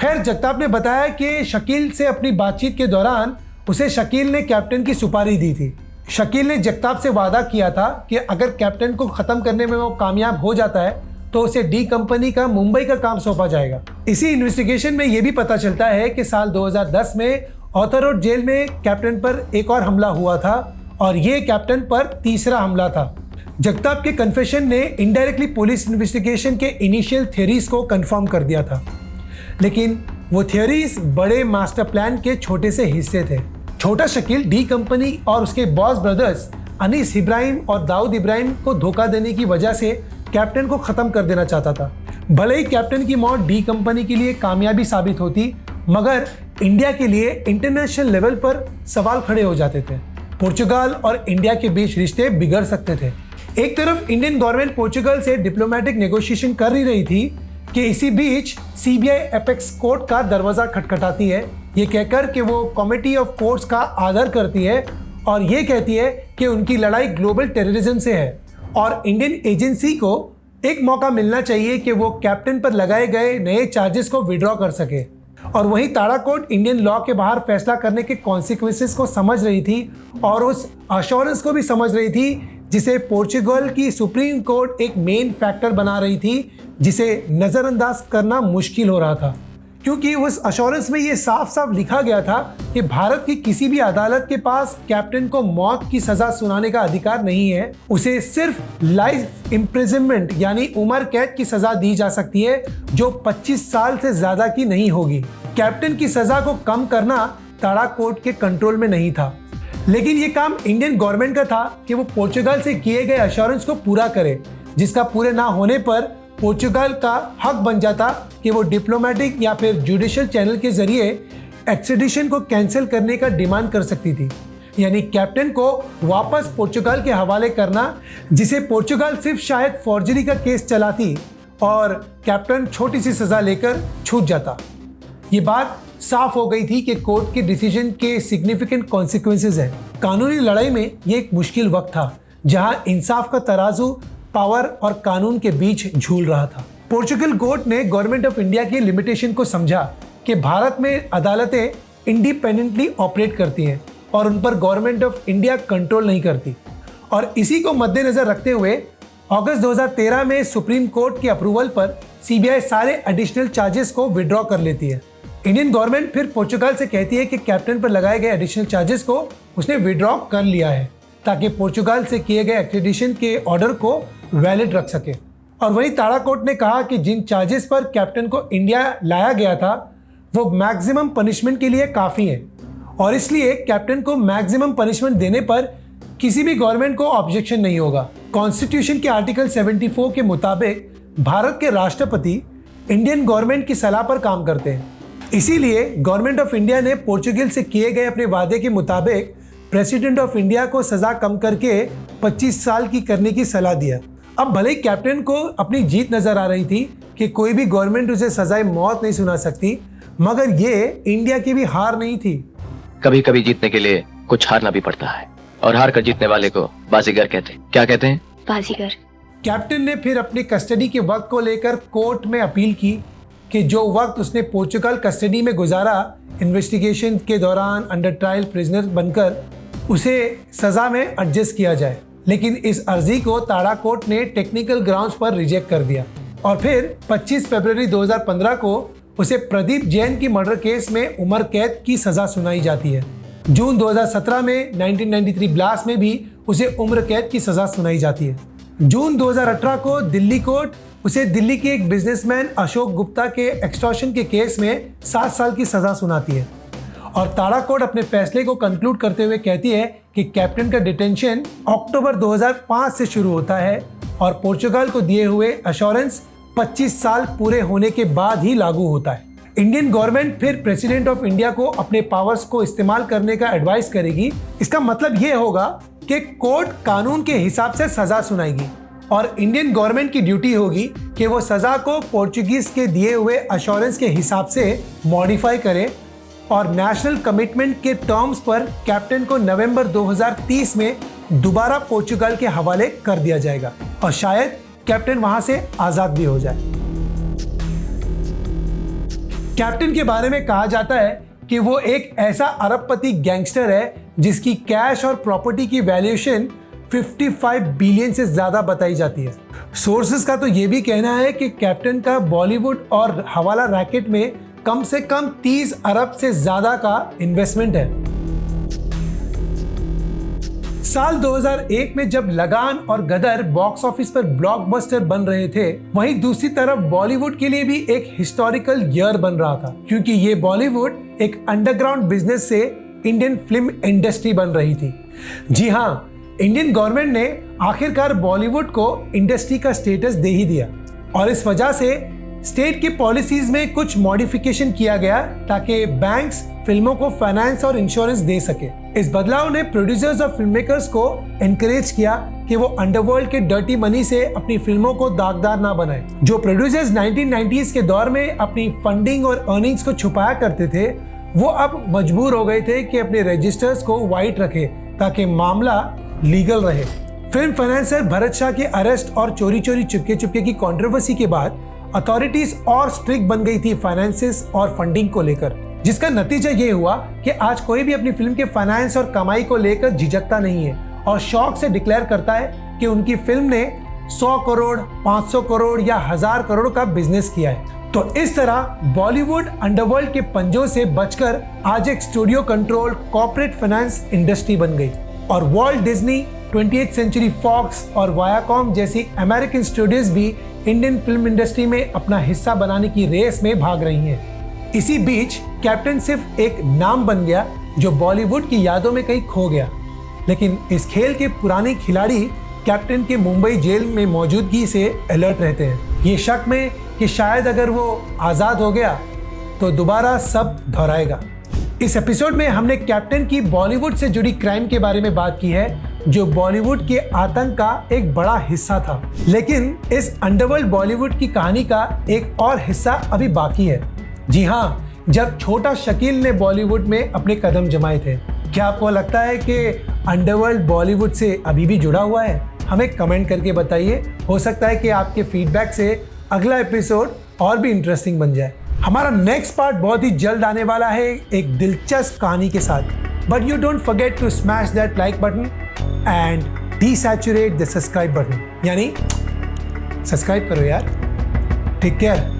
खैर, जगताप ने बताया कि शकील से अपनी बातचीत के दौरान उसे शकील ने कैप्टन की सुपारी दी थी। शकील ने जगताप से वादा किया था कि अगर कैप्टन को खत्म करने में वो कामयाब हो जाता है तो उसे डी कंपनी का मुंबई का काम सौंपा जाएगा। इसी इन्वेस्टिगेशन में यह भी पता चलता है कि साल 2010 में आर्थर रोड जेल में कैप्टन पर एक और हमला हुआ था, और ये कैप्टन पर तीसरा हमला था। जगताप के कन्फेशन ने इनडायरेक्टली पुलिस इन्वेस्टिगेशन के इनिशियल थ्योरीज को कंफर्म कर दिया था, लेकिन वो थ्योरीज बड़े मास्टर प्लान के छोटे से हिस्से थे। छोटा शकील डी कंपनी और उसके बॉस ब्रदर्स अनीस इब्राहिम और दाऊद इब्राहिम को धोखा देने की वजह से कैप्टन को खत्म कर देना चाहता था। भले ही कैप्टन की मौत डी कंपनी के लिए कामयाबी साबित होती, मगर इंडिया के लिए इंटरनेशनल लेवल पर सवाल खड़े हो जाते थे। पोर्चुगल और इंडिया के बीच रिश्ते बिगड़ सकते थे। एक तरफ इंडियन गवर्नमेंट पोर्चुगल से डिप्लोमेटिक नेगोशिएशन कर ही रही थी कि इसी बीच सीबीआई एपेक्स कोर्ट का दरवाजा खटखटाती है, ये कहकर कि वो कमिटी ऑफ कोर्ट्स का आदर करती है और ये कहती है कि उनकी लड़ाई ग्लोबल टेररिज्म से है और इंडियन एजेंसी को एक मौका मिलना चाहिए कि वो कैप्टन पर लगाए गए नए चार्जेस को विड्रॉ कर सके। और वहीं ताड़ा कोर्ट इंडियन लॉ के बाहर फैसला करने के कॉन्सिक्वेंसेस को समझ रही थी और उस अश्योरेंस को भी समझ रही थी जिसे पोर्चुगल की सुप्रीम कोर्ट एक मेन फैक्टर बना रही थी, जिसे नज़रअंदाज करना मुश्किल हो रहा था, क्योंकि उस अश्योरेंस में ये साफ साफ लिखा गया था कि भारत की किसी भी अदालत के पास कैप्टन को मौत की सजा सुनाने का अधिकार नहीं है। उसे सिर्फ लाइफ इम्प्रिजनमेंट यानी उम्र कैद की सजा दी जा सकती है, जो 25 साल से ज्यादा की नहीं होगी। कैप्टन की सजा को कम करना ताड़ा कोर्ट के कंट्रोल में नहीं था, लेकिन ये काम इंडियन गवर्नमेंट का था कि वो पोर्चुगल से किए गए अश्योरेंस को पूरा करे, जिसका पूरे ना होने पर पोर्चुगल का हक बन जाता कि वो डिप्लोमेटिक या फिर जुडिशियल चैनल के जरिए एक्सट्रेडिशन को कैंसिल करने का डिमांड कर सकती थी, यानी कैप्टन को वापस पोर्चुगल के हवाले करना, जिसे पोर्चुगल सिर्फ शायद फॉर्जरी का केस चलाती और कैप्टन छोटी सी सजा लेकर छूट जाता। ये बात साफ हो गई थी कि कोर्ट के डिसीजन के सिग्निफिकेंट कॉन्सिक्वेंसेस हैं। कानूनी लड़ाई में ये एक मुश्किल वक्त था जहां इंसाफ का तराजू पावर और कानून के बीच झूल रहा था। पोर्चुगल कोर्ट ने गवर्नमेंट ऑफ इंडिया की लिमिटेशन को समझा कि भारत में अदालतें इंडिपेंडेंटली ऑपरेट करती हैं और उन पर गवर्नमेंट ऑफ इंडिया कंट्रोल नहीं करती, और इसी को मद्देनजर रखते हुए अगस्त 2013 में सुप्रीम कोर्ट के अप्रूवल पर सीबीआई सारे एडिशनल चार्जेस को विड्रॉ कर लेती है। इंडियन गवर्नमेंट फिर पोर्चुगल से कहती है कि कैप्टन पर लगाए गए एडिशनल चार्जेस को उसने विड्रॉ कर लिया है ताकि पोर्चुगल से किए गए एक्सट्रेडिशन के ऑर्डर को वैलिड रख सके। और वहीं ताड़ा कोर्ट ने कहा कि जिन चार्जेस पर कैप्टन को इंडिया लाया गया था वो मैक्सिमम पनिशमेंट के लिए काफ़ी है, और इसलिए कैप्टन को मैक्सिमम पनिशमेंट देने पर किसी भी गवर्नमेंट को ऑब्जेक्शन नहीं होगा। कॉन्स्टिट्यूशन के आर्टिकल 74 के मुताबिक भारत के राष्ट्रपति इंडियन गवर्नमेंट की सलाह पर काम करते हैं, इसीलिए गवर्नमेंट ऑफ इंडिया ने पोर्चुगल से किए गए अपने वादे के मुताबिक प्रेसिडेंट ऑफ इंडिया को सजा कम करके 25 साल की करने की सलाह दिया। अब भले ही कैप्टन को अपनी जीत नजर आ रही थी कि कोई भी गवर्नमेंट उसे सजाए मौत नहीं सुना सकती, मगर ये इंडिया की भी हार नहीं थी। कभी कभी जीतने के लिए कुछ हारना भी पड़ता है, और हार कर जीतने वाले को बाजीगर कहते हैं। क्या कहते हैं? बाजीगर। कैप्टन ने फिर अपनी कस्टडी के वक्त को लेकर कोर्ट में अपील की कि जो वक्त उसने पोर्चुगल कस्टडी में गुजारा इन्वेस्टिगेशन के दौरान अंडर ट्रायल प्रिजनर बनकर, उसे सजा में एडजस्ट किया जाए। लेकिन इस अर्जी को ताड़ा कोर्ट ने टेक्निकल ग्राउंड्स पर रिजेक्ट कर दिया और फिर 25 फरवरी 2015 को उसे प्रदीप जैन की मर्डर केस में उम्र कैद की सजा सुनाई जाती है। जून 2017 में 1993 ब्लास्ट में भी उसे उम्र कैद की सजा सुनाई जाती है। जून 2018 को दिल्ली कोर्ट उसे दिल्ली के एक बिजनेसमैन अशोक गुप्ता के एक्सटॉर्शन के केस में 7 साल की सजा सुनाती है, और ताड़ा कोर्ट अपने फैसले को कंक्लूड करते हुए कहती है कि कैप्टन का डिटेंशन अक्टूबर 2005 से शुरू होता है और पोर्चुगल को दिए हुए अश्योरेंस 25 साल पूरे होने के बाद ही लागू होता है। इंडियन गवर्नमेंट फिर प्रेसिडेंट ऑफ इंडिया को अपने पावर्स को इस्तेमाल करने का एडवाइस करेगी। इसका मतलब ये होगा कि कोर्ट कानून के हिसाब से सजा सुनाएगी और इंडियन गवर्नमेंट की ड्यूटी होगी कि वो सजा को पोर्चुगीज के दिए हुए अश्योरेंस के हिसाब से मॉडिफाई करे, और नेशनल कमिटमेंट के टर्म्स पर कैप्टन को नवंबर 2030 में दोबारा पोर्चुगल के हवाले कर दिया जाएगा और शायद कैप्टन वहां से आजाद भी हो जाए। कैप्टन के बारे में कहा जाता है कि वो एक ऐसा अरबपति गैंगस्टर है जिसकी कैश और प्रॉपर्टी की वैल्यूएशन 55 बिलियन से ज्यादा बताई जाती है। सोर्सेस का तो ये भी कहना है कि कैप्टन का बॉलीवुड और हवाला रैकेट में कम से कम 30 अरब से ज्यादा का इन्वेस्टमेंट है। साल 2001 में जब लगान और गदर बॉक्स ऑफिस पर ब्लॉकबस्टर बन रहे थे, वहीं दूसरी तरफ बॉलीवुड के लिए भी एक हिस्टोरिकल ईयर बन रहा था, क्योंकि ये बॉलीवुड एक अंडरग्राउंड बिजनेस से इंडियन फिल्म इंडस्ट्री बन रही थी। जी हाँ, इंडियन गवर्नमेंट ने आखिरकार बॉलीवुड को इंडस्ट्री का स्टेटस दे ही दिया, और इस वजह से स्टेट की पॉलिसीज में कुछ मॉडिफिकेशन किया गया ताकि बैंक्स फिल्मों को फाइनेंस और इंश्योरेंस दे सके। इस बदलाव ने प्रोड्यूसर्स और फिल्म मेकर्स को एनकरेज किया कि वो अंडरवर्ल्ड के डर्टी मनी से अपनी फिल्मों को दागदार ना बनाए। जो प्रोड्यूसर्स 1990s के दौर में अपनी फंडिंग और अर्निंग्स को छुपाया करते थे, वो अब मजबूर हो गए थे कि अपने रजिस्टर्स को वाइट रखे ताकि मामला लीगल रहे। फिल्म फाइनेंसर भरत शाह के अरेस्ट और चोरी चोरी चुपके चुपके की कंट्रोवर्सी के बाद अथॉरिटीज और स्ट्रिक्ट बन गई थी फाइनेंसेस और फंडिंग को लेकर, जिसका नतीजा ये हुआ कि आज कोई भी अपनी फिल्म के फाइनेंस और कमाई को लेकर झिझकता नहीं है और शौक से डिक्लेयर करता है कि उनकी फिल्म ने 100 करोड़, 500 करोड़ या 1000 करोड़ का बिजनेस किया है। तो इस तरह बॉलीवुड अंडरवर्ल्ड के पंजों से बचकर आज एक studio control corporate finance industry बन गई और Walt Disney, 20th century Fox और वायाकॉम जैसी अमेरिकन स्टूडियोज भी इंडियन फिल्म इंडस्ट्री में अपना हिस्सा बनाने की रेस में भाग रही हैं। इसी बीच कैप्टन सिर्फ एक नाम बन गया जो बॉलीवुड की यादों में कहीं खो गया, लेकिन इस खेल के पुराने खिलाड़ी कैप्टन के मुंबई जेल में मौजूदगी से अलर्ट रहते हैं, ये शक में कि शायद अगर वो आज़ाद हो गया तो दोबारा सब दोहराएगा। इस एपिसोड में हमने कैप्टन की बॉलीवुड से जुड़ी क्राइम के बारे में बात की है जो बॉलीवुड के आतंक का एक बड़ा हिस्सा था, लेकिन इस अंडरवर्ल्ड बॉलीवुड की कहानी का एक और हिस्सा अभी बाकी है। जी हाँ, जब छोटा शकील ने बॉलीवुड में अपने कदम जमाए थे। क्या आपको लगता है कि अंडरवर्ल्ड बॉलीवुड से अभी भी जुड़ा हुआ है? हमें कमेंट करके बताइए। हो सकता है कि आपके फीडबैक से अगला एपिसोड और भी इंटरेस्टिंग बन जाए। हमारा नेक्स्ट पार्ट बहुत ही जल्द आने वाला है एक दिलचस्प कहानी के साथ। But you don't forget to smash that like button and desaturate the subscribe button, यानी सब्सक्राइब करो यार। Take care.